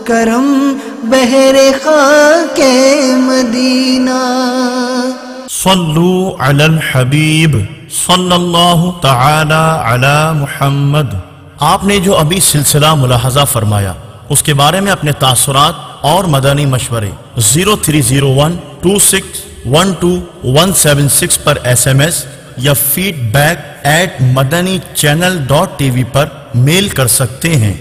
کرم بحر خاک مدینہ. صلو علی الحبیب صلی اللہ تعالی علی محمد. آپ نے جو ابھی سلسلہ ملاحظہ فرمایا اس کے بارے میں اپنے تاثرات اور مدنی مشورے 030126127176 پر SMS یا feedback@madanichannel.tv پر میل کر سکتے ہیں.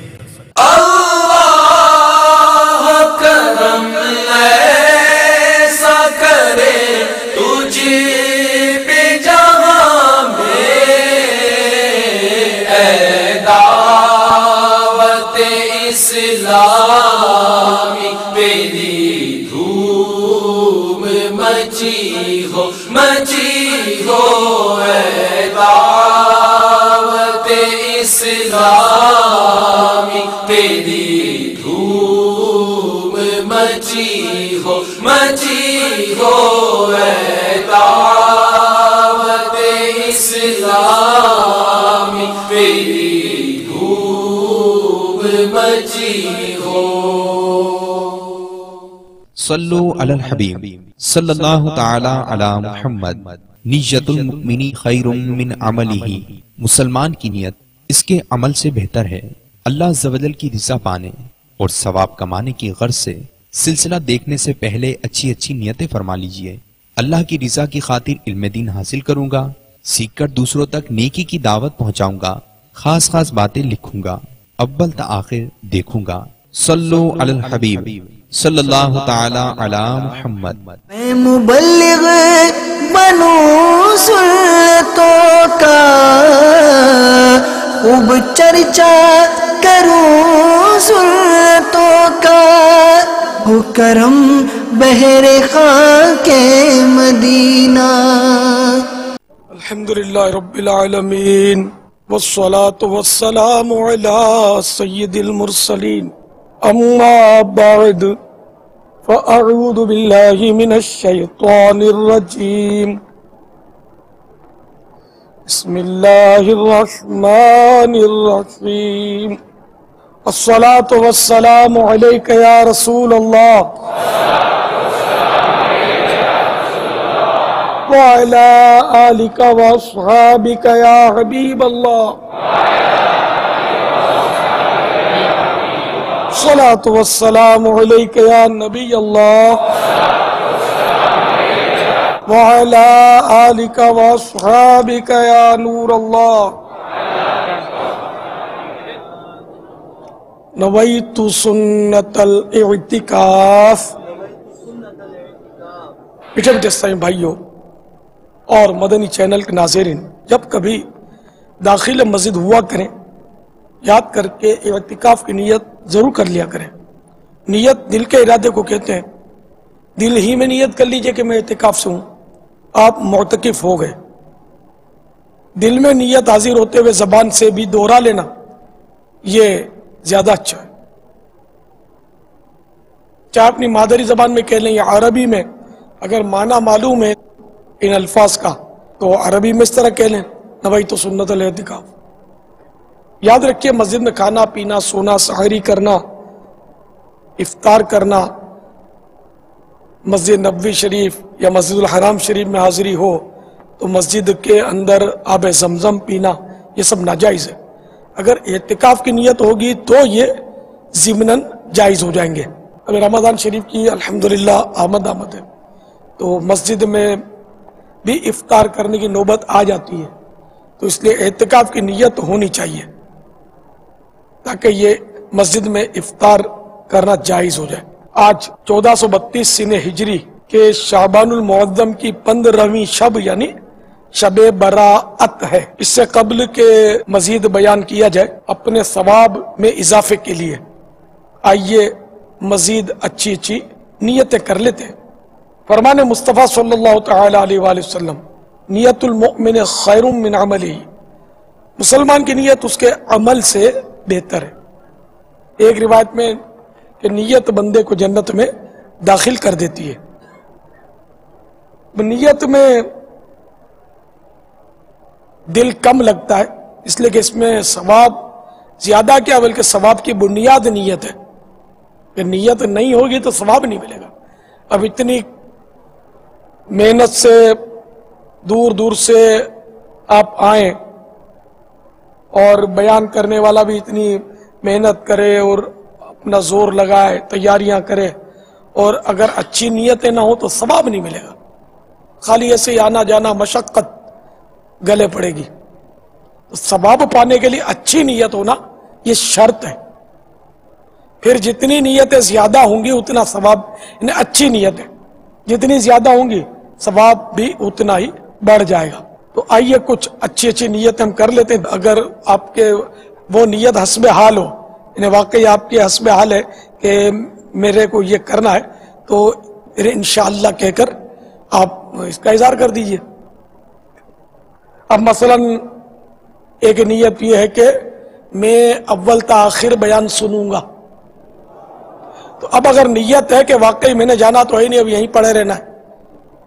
اسلامی میری دھوم مچی ہو اے دعوت اسلامی میری دھوم مچی ہو اے دعوت اسلامی میری بچی ہو. صلو علی الحبیب صلی اللہ تعالی علی محمد. نیت المؤمن خیر من عملہ. مسلمان کی نیت اس کے عمل سے بہتر ہے. اللہ عز و جل کی رضا پانے اور ثواب کمانے کی غرض سے سلسلہ دیکھنے سے پہلے اچھی اچھی نیتیں فرما لیجئے. اللہ کی رضا کی خاطر علم دین حاصل کروں گا، سیکھ کر دوسروں تک نیکی کی دعوت پہنچاؤں گا، خاص باتیں لکھوں گا، اول تا آخر دیکھوں گا. صلو علی الحبیب صلی اللہ تعالی علی محمد. میں مبلغ بنوں سنتوں کا، خوب چرچا کروں سنتوں کا. ہو کرم بحر خاک مدینہ. الحمدللہ رب العالمین والصلاة والسلام على سید المرسلین. اما بعد فاعوذ باللہ من الشیطان الرجیم. بسم اللہ الرحمن الرحیم. الصلاة والسلام علیک یا رسول اللہ وعلى آلك وأصحابك يا حبيب الله. صلاة والسلام عليك يا نبي الله وعلى آلك وأصحابك يا نور الله. نويت سنة الاعتكاف. پیچھے جیسا بھائیو اور مدنی چینل کے ناظرین، جب کبھی داخل مسجد ہوا کریں یاد کر کے اعتکاف کی نیت ضرور کر لیا کریں. نیت دل کے ارادے کو کہتے ہیں. دل ہی میں نیت کر لیجئے کہ میں اعتکاف سے ہوں، آپ معتکف ہو گئے. دل میں نیت حاضر ہوتے ہوئے زبان سے بھی دوہرا لینا یہ زیادہ اچھا ہے. چاہے اپنی مادری زبان میں کہہ لیں یا عربی میں، اگر معنی معلوم ہے ان الفاظ کا تو عربی میں اس طرح کہہ لیں نویت سنت الاعتکاف. یاد رکھیے مسجد میں کھانا پینا، سونا، سحری کرنا، افطار کرنا، مسجد نبوی شریف یا مسجد الحرام شریف میں حاضری ہو تو مسجد کے اندر آب زمزم پینا یہ سب ناجائز ہے. اگر اعتکاف کی نیت ہوگی تو یہ ضمناً جائز ہو جائیں گے. اب رمضان شریف کی الحمدللہ آمد ہے تو مسجد میں بھی افطار کرنے کی نوبت آ جاتی ہے، تو اس لیے اعتکاف کی نیت ہونی چاہیے تاکہ یہ مسجد میں افطار کرنا جائز ہو جائے. آج 1432 سنہ ہجری کے شعبان المعظم کی 15ویں شب یعنی شب براءت ہے. اس سے قبل کے مزید بیان کیا جائے اپنے ثواب میں اضافے کے لیے آئیے مزید اچھی نیتیں کر لیتے ہیں. فرمان مصطفیٰ صلی اللہ تعالی علیہ وآلہ وسلم نیت المؤمن خیر من عملہ. مسلمان کی نیت اس کے عمل سے بہتر ہے. ایک روایت میں کہ نیت بندے کو جنت میں داخل کر دیتی ہے. نیت میں دل کم لگتا ہے اس لیے کہ اس میں ثواب زیادہ کیا بلکہ ثواب کی بنیاد نیت ہے. کہ نیت نہیں ہوگی تو ثواب نہیں ملے گا. اب اتنی محنت سے دور دور سے آپ آئیں اور بیان کرنے والا بھی اتنی محنت کرے اور اپنا زور لگائے، تیاریاں کرے، اور اگر اچھی نیتیں نہ ہو تو ثواب نہیں ملے گا. خالی ایسے ہی آنا جانا مشقت گلے پڑے گی. تو ثواب پانے کے لیے اچھی نیت ہونا یہ شرط ہے. پھر جتنی نیتیں زیادہ ہوں گی اتنا ثواب، یعنی اچھی نیتیں جتنی زیادہ ہوں گی ثواب بھی اتنا ہی بڑھ جائے گا. تو آئیے کچھ اچھی اچھی نیتیں ہم کر لیتے ہیں. اگر آپ کے وہ نیت حسب حال ہو، یعنی واقعی آپ کے حسب حال ہے کہ میرے کو یہ کرنا ہے، تو انشاءاللہ کہہ کر آپ اس کا اظہار کر دیجئے. اب مثلا ایک نیت یہ ہے کہ میں اول تا آخر بیان سنوں گا. تو اب اگر نیت ہے کہ واقعی میں نے جانا تو ہے نہیں، اب یہیں پڑے رہنا ہے،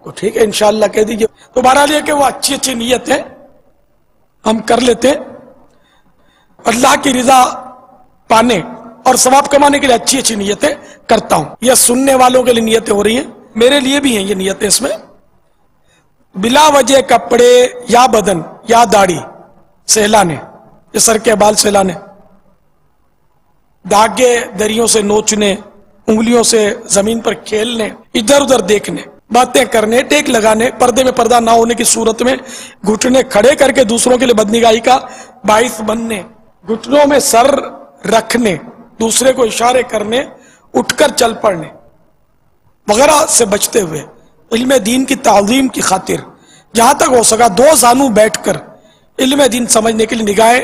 تو ٹھیک ہے انشاءاللہ کہہ دیجئے. تو بہرحال یہ کہ وہ اچھی اچھی نیتیں ہم کر لیتے ہیں اللہ کی رضا پانے اور ثواب کمانے کے لیے. اچھی اچھی نیتیں کرتا ہوں. یہ سننے والوں کے لیے نیتیں ہو رہی ہیں، میرے لیے بھی ہیں یہ نیتیں. اس میں بلا وجہ کپڑے یا بدن یا داڑھی سہلانے، یہ سر کے بال سہلانے، دھاگے دریوں سے نوچنے، انگلیوں سے زمین پر کھیلنے، ادھر ادھر دیکھنے، باتیں کرنے، ٹیک لگانے، پردے میں پردہ نہ ہونے کی صورت میں گھٹنے کھڑے کر کے دوسروں کے لیے بدنگاہی کا باعث بننے، گھٹنوں میں سر رکھنے، دوسرے کو اشارے کرنے، اٹھ کر چل پڑنے وغیرہ سے بچتے ہوئے علم دین کی تعظیم کی خاطر جہاں تک ہو سکا دو زانو بیٹھ کر علم دین سمجھنے کے لیے نگاہیں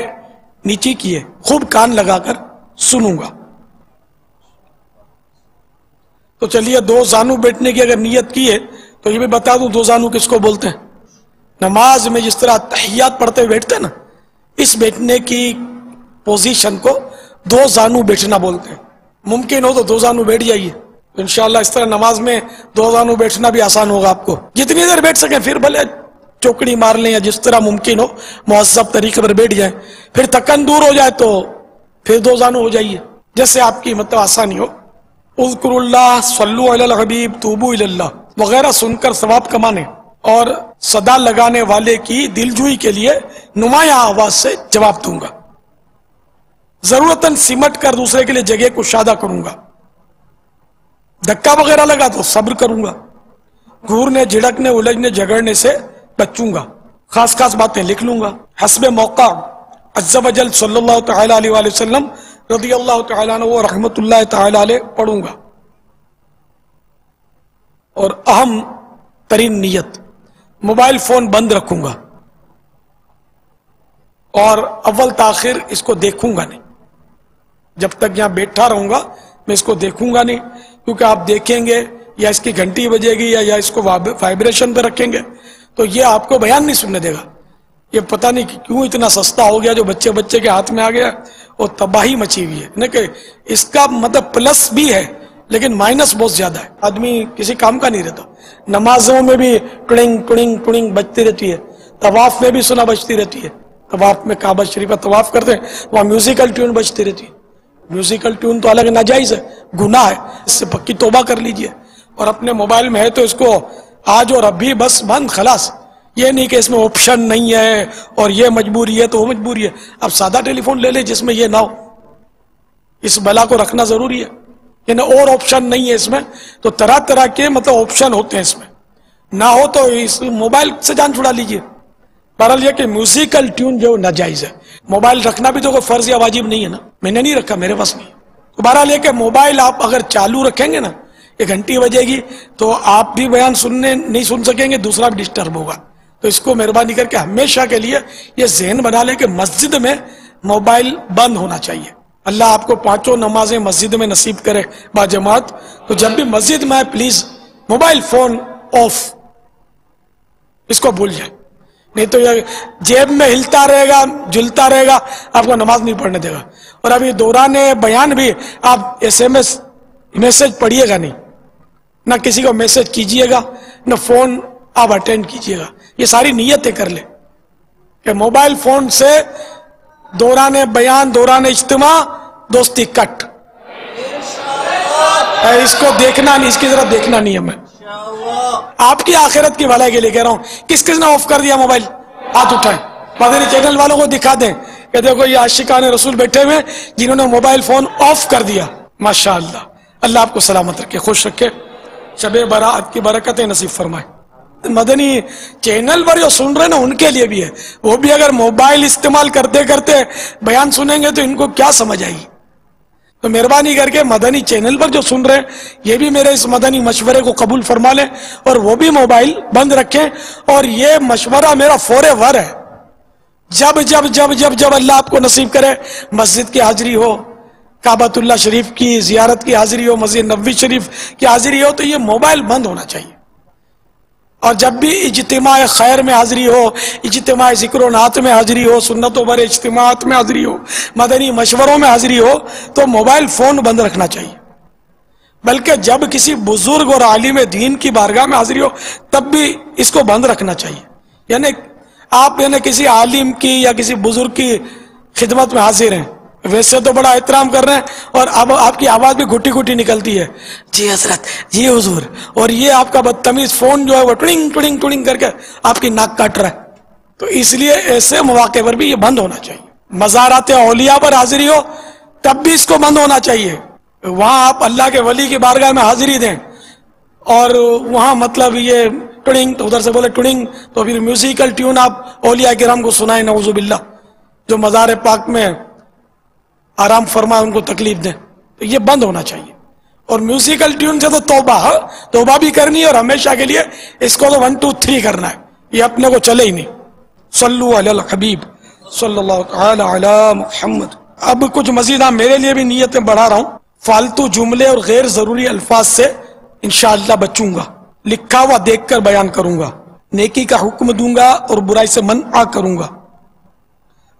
نیچی کیے، خوب کان لگا کر سنوں گا. تو چلیے دو زانو بیٹھنے کی اگر نیت کی ہے تو یہ بھی بتا دوں دو زانو کس کو بولتے ہیں. نماز میں جس طرح تحیات پڑھتے ہوئے بیٹھتے ہیں نا، اس بیٹھنے کی پوزیشن کو دو زانو بیٹھنا بولتے ہیں. ممکن ہو تو دو زانو بیٹھ جائیے، انشاءاللہ اس طرح نماز میں دو زانو بیٹھنا بھی آسان ہوگا آپ کو. جتنی دیر بیٹھ سکیں، پھر بھلے چوکڑی مار لیں یا جس طرح ممکن ہو مہذب طریقے پر بیٹھ جائیں. پھر تھکن دور ہو جائے تو پھر دو زانو ہو جائیے، جیسے آپ کی مطلب آسانی ہو. اذکر اللہ، صلو علی الحبیب، توبو الی اللہ وغیرہ سن کر ثواب کمانے اور صدا لگانے والے کی دلجوئی کے لیے نمایاں آواز سے جواب دوں گا. ضرورتاً سمٹ کر دوسرے کے لیے جگہ کشادہ کروں گا. دھکا وغیرہ لگا تو صبر کروں گا. گھورنے، جھڑکنے، الجھنے، جھگڑنے سے بچوں گا. خاص خاص باتیں لکھ لوں گا. حسب موقع عز و جل صلی اللہ تعالی علیہ وآلہ وسلم رضی اللہ تعالیٰ عنہ و رحمت اللہ تعالی علیہ پڑھوں گا. اور اہم ترین نیت، موبائل فون بند رکھوں گا اور اول تاخیر اس کو دیکھوں گا نہیں. جب تک یہاں بیٹھا رہوں گا میں اس کو دیکھوں گا نہیں، کیونکہ آپ دیکھیں گے یا اس کی گھنٹی بجے گی یا اس کو وائبریشن پہ رکھیں گے تو یہ آپ کو بیان نہیں سننے دے گا. یہ پتہ نہیں کیوں اتنا سستا ہو گیا جو بچے کے ہاتھ میں آ گیا اور تباہی مچی ہوئی ہے. کہ اس کا مطلب پلس بھی ہے لیکن مائنس بہت زیادہ ہے. آدمی کسی کام کا نہیں رہتا. نمازوں میں بھی ٹڑنگ ٹڑنگ ٹڑنگ بجتی رہتی ہے، طواف میں بھی سنا بجتی رہتی ہے. طواف میں کعبہ شریف طواف کرتے ہیں وہاں میوزیکل ٹیون بجتی رہتی ہے. میوزیکل ٹیون تو الگ ناجائز ہے، گناہ ہے، اس سے پکی توبہ کر لیجئے. اور اپنے موبائل میں ہے تو اس کو آج اور ابھی بس بند، خلاص. یہ نہیں کہ اس میں آپشن نہیں ہے اور یہ مجبوری ہے تو وہ مجبوری ہے. اب سادہ ٹیلی فون لے لے جس میں یہ نہ ہو. اس بلا کو رکھنا ضروری ہے. یعنی اور آپشن نہیں ہے اس میں، تو طرح طرح کے مطلب آپشن ہوتے ہیں اس میں. نہ ہو تو اس موبائل سے جان چھڑا لیجئے. بہرحال یہ کہ میوزیکل ٹیون جو ناجائز ہے. موبائل رکھنا بھی تو کوئی فرض یا واجب نہیں ہے نا، میں نے نہیں رکھا، میرے پاس نہیں. تو بہرحال یہ کہ موبائل آپ اگر چالو رکھیں گے نا، یہ گھنٹی بجے گی تو آپ بھی بیان نہیں سن سکیں گے، دوسرا بھی ڈسٹرب ہوگا. تو اس کو مہربانی کر کے ہمیشہ کے لیے یہ ذہن بنا لیں کہ مسجد میں موبائل بند ہونا چاہیے. اللہ آپ کو 5 نمازیں مسجد میں نصیب کرے باجماعت. تو جب بھی مسجد میں آئے پلیز موبائل فون آف، اس کو بھول جائے. نہیں تو یہ جیب میں ہلتا رہے گا، جلتا رہے گا، آپ کو نماز نہیں پڑھنے دے گا. اور ابھی دوران بیان بھی آپ SMS میسج پڑھیے گا نہیں، نہ کسی کو میسج کیجئے گا، نہ فون آپ اٹینڈ کیجئے گا. یہ ساری نیتیں کر لیں کہ موبائل فون سے دوران بیان، دوران اجتماع، دوستی کٹ. اس کو دیکھنا نہیں، اس کی طرف دیکھنا نہیں ہے. میں آپ کی آخرت کی بھلائی کے لیے کہہ رہا ہوں. کس کس نے آف کر دیا موبائل؟ ہاتھ اٹھائیں. مدنی چینل والوں کو دکھا دیں کہ دیکھو یہ عاشقان رسول بیٹھے ہوئے جنہوں نے موبائل فون آف کر دیا. ماشاءاللہ. اللہ آپ کو سلامت رکھے، خوش رکھے، شب برات کی برکتیں نصیب فرمائے. مدنی چینل پر جو سن رہے ہیں نا ان کے لیے بھی ہے، وہ بھی اگر موبائل استعمال کرتے کرتے بیان سنیں گے تو ان کو کیا سمجھ آئی. تو مہربانی کر کے مدنی چینل پر جو سن رہے ہیں یہ بھی میرے اس مدنی مشورے کو قبول فرما لیں اور وہ بھی موبائل بند رکھیں. اور یہ مشورہ میرا فورے ور ہے. جب جب جب جب جب اللہ آپ کو نصیب کرے مسجد کی حاضری ہو، کعبۃ اللہ شریف کی زیارت کی حاضری ہو، مسجد نبوی شریف کی حاضری ہو، تو یہ موبائل بند ہونا چاہیے. اور جب بھی اجتماع خیر میں حاضری ہو، اجتماع ذکر و نعت میں حاضری ہو، سنتوں پر اجتماعات میں حاضری ہو، مدنی مشوروں میں حاضری ہو، تو موبائل فون بند رکھنا چاہیے. بلکہ جب کسی بزرگ اور عالم دین کی بارگاہ میں حاضری ہو تب بھی اس کو بند رکھنا چاہیے. یعنی آپ کسی عالم کی یا کسی بزرگ کی خدمت میں حاضر ہیں، ویسے تو بڑا احترام کر رہے ہیں اور اب آپ کی آواز بھی گھٹی گھٹی نکلتی ہے، جی حضرت، جی حضور، اور یہ آپ کا بدتمیز فون جو ہے وہ ٹڑنگ ٹڑنگ ٹڑنگ کر کے آپ کی ناک کاٹ رہا ہے. تو اس لیے ایسے مواقع پر بھی یہ بند ہونا چاہیے. مزارات اولیاء پر حاضری ہو تب بھی اس کو بند ہونا چاہیے. وہاں آپ اللہ کے ولی کی بارگاہ میں حاضری دیں اور وہاں مطلب یہ ٹڑنگ، تو ادھر سے بولے ٹڑنگ، تو پھر میوزیکل ٹیون آپ اولیاء کرام کو سنائیں، نعوذ باللہ، جو مزار پاک میں آرام فرما ان کو تکلیف دیں. تو یہ بند ہونا چاہیے. اور میوزیکل ٹیون سے تو توبہ بھی کرنی ہے اور ہمیشہ کے لیے اس کو تو 1 2 3 کرنا ہے، یہ اپنے کو چلے ہی نہیں. صلو علی الحبیب صلی اللہ تعالی علی محمد. اب کچھ مزید میرے لیے بھی نیتیں بڑھا رہا ہوں. فالتو جملے اور غیر ضروری الفاظ سے انشاءاللہ بچوں گا. لکھا ہوا دیکھ کر بیان کروں گا. نیکی کا حکم دوں گا اور برائی سے منع کروں گا.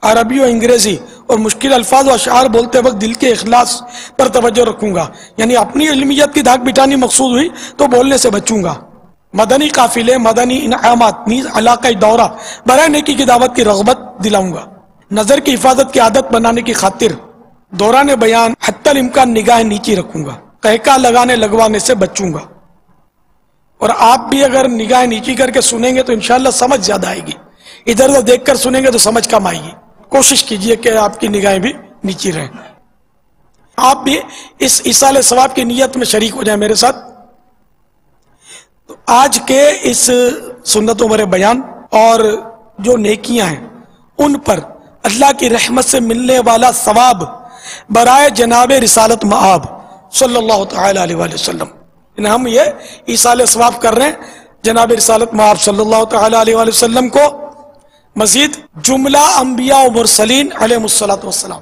عربی و انگریزی اور مشکل الفاظ و اشعار بولتے وقت دل کے اخلاص پر توجہ رکھوں گا. یعنی اپنی علمیت کی دھاک بٹھانی مقصود ہوئی تو بولنے سے بچوں گا. مدنی قافلے، مدنی انعامات نیز علاقائی دورہ برائے نیکی کی دعوت کی رغبت دلاؤں گا. نظر کی حفاظت کی عادت بنانے کی خاطر دوران بیان حتی الامکان نگاہیں نیچی رکھوں گا. قہقہ لگانے لگوانے سے بچوں گا. اور آپ بھی اگر نگاہیں نیچی کر کے سنیں گے تو انشاءاللہ سمجھ زیادہ آئے گی. ادھر ادھر دیکھ کر سنیں گے تو سمجھ کم آئے گی. کوشش کیجئے کہ آپ کی نگاہیں بھی نیچی رہیں. آپ بھی اس ایصال ثواب کی نیت میں شریک ہو جائیں میرے ساتھ. تو آج کے اس سنتوں برے بیان اور جو نیکیاں ہیں ان پر اللہ کی رحمت سے ملنے والا ثواب برائے جناب رسالت مآب صلی اللہ تعالی علیہ وآلہ وسلم، ہم یہ ایصال ثواب کر رہے ہیں جناب رسالت مآب صلی اللہ تعالی علیہ وآلہ وسلم کو. مزید جملہ انبیاء و مرسلین علیہ الصلوۃ والسلام.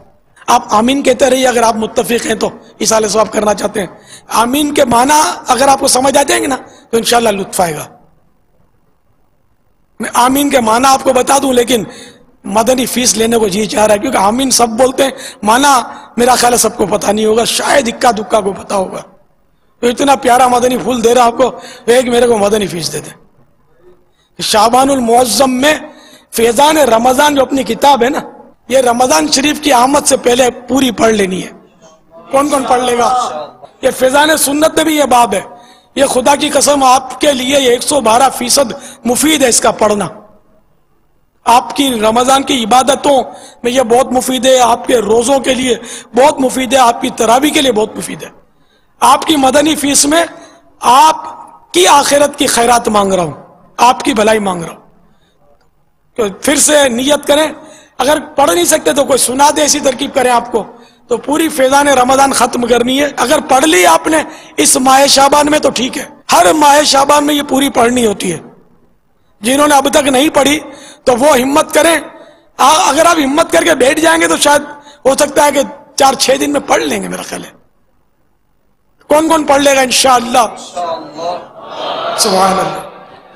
آپ آمین کہتے رہیے اگر آپ متفق ہیں تو ایصال ثواب کرنا چاہتے ہیں. آمین کے معنی اگر آپ کو سمجھ آ جائیں گے نا تو انشاءاللہ لطف آئے گا. میں آمین کے معنی آپ کو بتا دوں لیکن مدنی فیس لینے کو جی چاہ رہا ہے کیونکہ آمین سب بولتے ہیں، معنی میرا خیال ہے سب کو پتہ نہیں ہوگا، شاید اکا دکا کو پتہ ہوگا. تو اتنا پیارا مدنی پھول دے رہا آپ کو، ایک میرے کو مدنی فیس دے دیں. شعبان المعظم میں فیضان رمضان جو اپنی کتاب ہے نا، یہ رمضان شریف کی آمد سے پہلے پوری پڑھ لینی ہے. کون کون پڑھ لے گا؟ یہ فیضان سنت میں بھی یہ باب ہے. یہ خدا کی قسم آپ کے لیے یہ 112% مفید ہے اس کا پڑھنا. آپ کی رمضان کی عبادتوں میں یہ بہت مفید ہے، آپ کے روزوں کے لیے بہت مفید ہے، آپ کی تراویح کے لیے بہت مفید ہے. آپ کی مدنی فیس میں آپ کی آخرت کی خیرات مانگ رہا ہوں، آپ کی بھلائی مانگ رہا ہوں. پھر سے نیت کریں، اگر پڑھ نہیں سکتے تو کوئی سنا دے، ایسی ترکیب کریں آپ کو. تو پوری فیضان رمضان ختم کرنی ہے. اگر پڑھ لی آپ نے اس ماہ شعبان میں تو ٹھیک ہے، ہر ماہ شعبان میں یہ پوری پڑھنی ہوتی ہے. جنہوں نے اب تک نہیں پڑھی تو وہ ہمت کریں. اگر آپ ہمت کر کے بیٹھ جائیں گے تو شاید ہو سکتا ہے کہ 4-6 دن میں پڑھ لیں گے. میرا خیال ہے کون کون پڑھ لے گا انشاءاللہ؟ سبحان اللہ.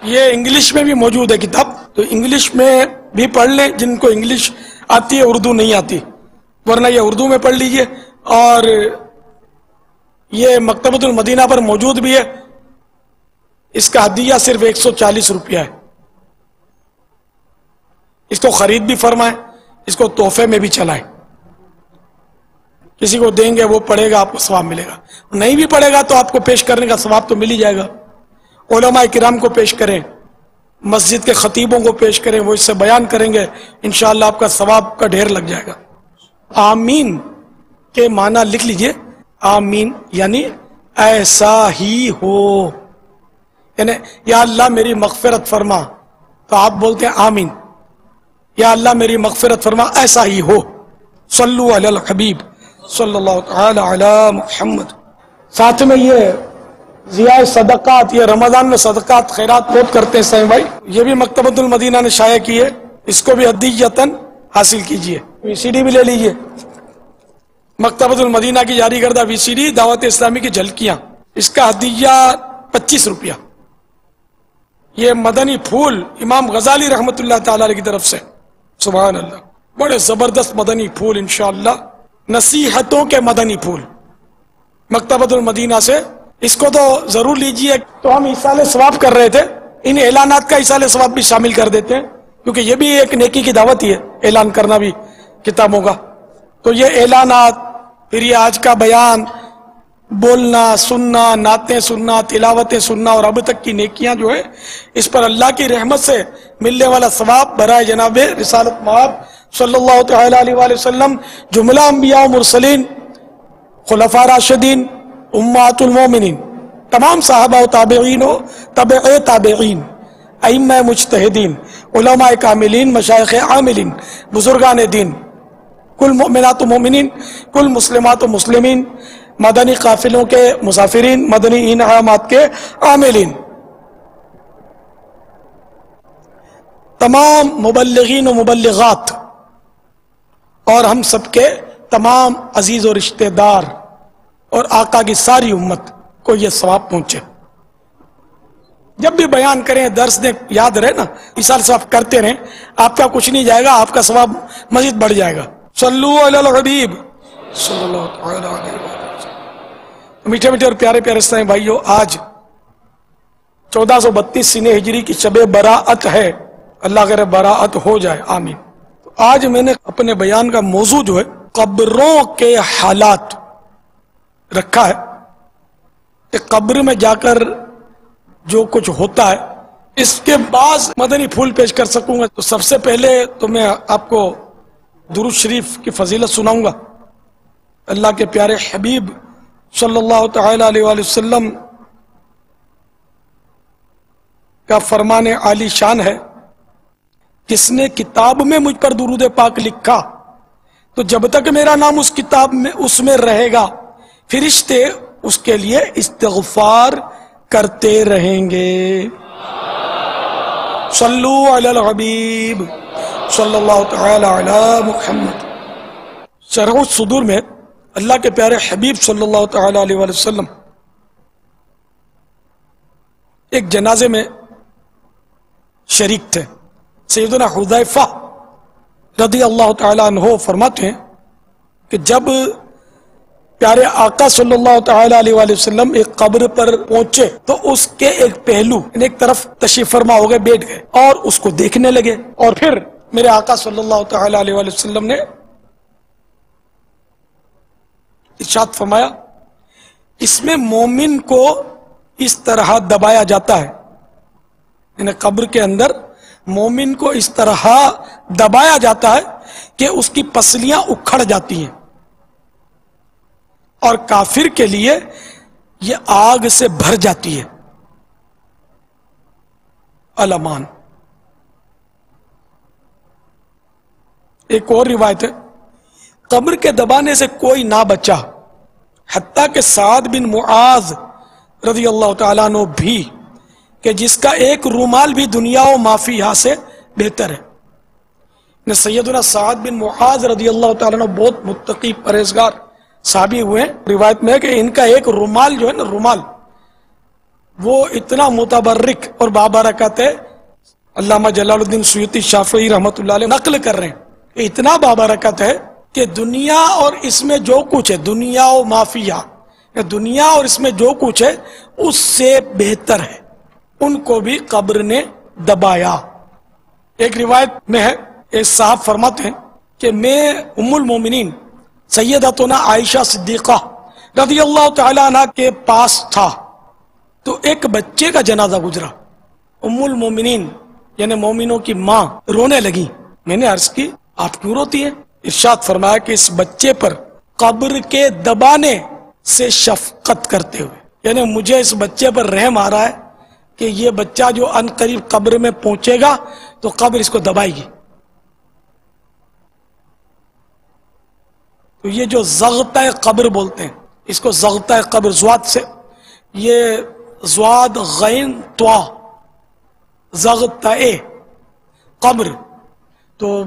یہ انگلش میں بھی موجود ہے کتاب، تو انگلش میں بھی پڑھ لیں جن کو انگلش آتی ہے، اردو نہیں آتی، ورنہ یہ اردو میں پڑھ لیجئے. اور یہ مکتبۃ المدینہ پر موجود بھی ہے. اس کا ہدیہ صرف 140 روپیہ ہے. اس کو خرید بھی فرمائیں، اس کو تحفے میں بھی چلائیں. کسی کو دیں گے وہ پڑھے گا آپ کو ثواب ملے گا، نہیں بھی پڑھے گا تو آپ کو پیش کرنے کا ثواب تو مل ہی جائے گا۔ علماء کرام کو پیش کریں، مسجد کے خطیبوں کو پیش کریں، وہ اس سے بیان کریں گے، انشاءاللہ آپ کا ثواب کا ڈھیر لگ جائے گا۔ آمین کے معنی لکھ لیجئے، آمین یعنی ایسا ہی ہو، یعنی یا اللہ میری مغفرت فرما، تو آپ بولتے ہیں آمین، یا اللہ میری مغفرت فرما ایسا ہی ہو۔ صلو علی الحبیب صلی اللہ تعالی علی محمد۔ ساتھ میں یہ ضیاء صدقات، یہ رمضان میں صدقات خیرات بہت کرتے ہیں سائیں بھائی، یہ بھی مکتبۃ المدینہ نے شائع کی ہے، اس کو بھی ہدیۃً حاصل کیجئے، وی سی ڈی بھی لے لیجئے، مکتبۃ المدینہ کی جاری کردہ وی سی ڈی دعوت اسلامی کی جھلکیاں، اس کا ہدیہ 25 روپیہ۔ یہ مدنی پھول امام غزالی رحمۃ اللہ تعالی علیہ کی طرف سے، سبحان اللہ، بڑے زبردست مدنی پھول، انشاءاللہ نصیحتوں کے مدنی پھول مکتبۃ المدینہ سے، اس کو تو ضرور لیجئے۔ تو ہم ایصال ثواب کر رہے تھے، ان اعلانات کا ایصال ثواب بھی شامل کر دیتے ہیں، کیونکہ یہ بھی ایک نیکی کی دعوت ہی ہے، اعلان کرنا بھی کتابوں کا۔ تو یہ اعلانات، پھر یہ آج کا بیان، بولنا، سننا، نعتیں سننا، تلاوتیں سننا، اور اب تک کی نیکیاں جو ہے، اس پر اللہ کی رحمت سے ملنے والا ثواب برائے جناب رسالت مآب صلی اللہ تعالی علیہ وآلہ وسلم، جملہ انبیاء و مرسلین، خلفاء راشدین، امہات المومنین، تمام صحابہ و تابعین و تبع تابعین، ائمہ مجتہدین، علماء کاملین، مشائخ عاملین، بزرگان دین، کل مؤمنات و مومنین، کل مسلمات و مسلمین، مدنی قافلوں کے مسافرین، مدنی انعامات کے عاملین، تمام مبلغین و مبلغات، اور ہم سب کے تمام عزیز و رشتہ دار اور آقا کی ساری امت کو یہ ثواب پہنچے۔ جب بھی بیان کریں، درس دیں، یاد رہے نا، ایصال ثواب کرتے رہیں، آپ کا کچھ نہیں جائے گا، آپ کا ثواب مزید بڑھ جائے گا۔ صلو علی الحبیب صلی اللہ تعالی علیہ وسلم۔ میٹھے میٹھے اور پیارے پیارے سائیں بھائیو، آج 1432 سنہ ہجری کی شب براءت ہے، اللہ کرے براءت ہو جائے، آمین۔ تو آج میں نے اپنے بیان کا موضوع جو ہے قبروں کے حالات رکھا ہے، کہ قبر میں جا کر جو کچھ ہوتا ہے، اس کے بعض مدنی پھول پیش کر سکوں گا۔ تو سب سے پہلے تو میں آپ کو درود شریف کی فضیلت سناؤں گا۔ اللہ کے پیارے حبیب صلی اللہ تعالی علیہ وآلہ وسلم کا فرمان عالی شان ہے، کس نے کتاب میں مجھ پر درود پاک لکھا تو جب تک میرا نام اس کتاب میں اس میں رہے گا، فرشتے اس کے لیے استغفار کرتے رہیں گے۔ صلو علی الحبیب صلی اللہ تعالی علی محمد۔ شرح الصدور میں اللہ کے پیارے حبیب صلی اللہ تعالی علیہ وآلہ وسلم ایک جنازے میں شریک تھے۔ سیدنا حذیفہ رضی اللہ تعالی عنہ فرماتے ہیں کہ جب پیارے آقا صلی اللہ تعالی علیہ وآلہ وسلم ایک قبر پر پہنچے تو اس کے ایک پہلو ایک طرف تشریف فرما ہو گئے، بیٹھ گئے اور اس کو دیکھنے لگے، اور پھر میرے آقا صلی اللہ تعالی علیہ وآلہ وسلم نے ارشاد فرمایا، اس میں مومن کو اس طرح دبایا جاتا ہے، یعنی قبر کے اندر مومن کو اس طرح دبایا جاتا ہے کہ اس کی پسلیاں اکھڑ جاتی ہیں، اور کافر کے لیے یہ آگ سے بھر جاتی ہے۔ الامان۔ ایک اور روایت ہے، قبر کے دبانے سے کوئی نہ بچا، حتیٰ کہ سعد بن معاذ رضی اللہ تعالیٰ عنہ بھی، کہ جس کا ایک رومال بھی دنیا و مافیہ سے بہتر ہے۔ سیدنا سعد بن معاذ رضی اللہ تعالیٰ عنہ بہت متقی پرہیزگار صحابی ہوئے ہیں۔ روایت میں ہے کہ ان کا ایک رومال جو ہے نا، رومال وہ اتنا متبرک اور بابرکت ہے، علامہ جلال الدین سیوطی شافعی رحمۃ اللہ علیہ نقل کر رہے ہیں کہ اتنا بابرکت ہے کہ دنیا اور اس میں جو کچھ ہے، دنیا و مافیہ، دنیا اور اس میں جو کچھ ہے اس سے بہتر ہے۔ ان کو بھی قبر نے دبایا۔ ایک روایت میں ہے، ایک صاحب فرماتے ہیں کہ میں ام المومنین سیدتنا عائشہ صدیقہ رضی اللہ تعالیٰ عنہ کے پاس تھا تو ایک بچے کا جنازہ گزرا. ام المومنین یعنی مومنوں کی ماں رونے لگی. میں نے عرض کی آپ کیوں روتی ہیں؟ ارشاد فرمایا کہ اس بچے پر قبر کے دبانے سے شفقت کرتے ہوئے، یعنی مجھے اس بچے پر رحم آ رہا ہے کہ یہ بچہ جو ان قریب قبر میں پہنچے گا تو قبر اس کو دبائے گی. تو یہ جو زغطہ قبر بولتے ہیں، اس کو زغطہ قبر، زواد سے، یہ زواد غین طا، زغطہ قبر، تو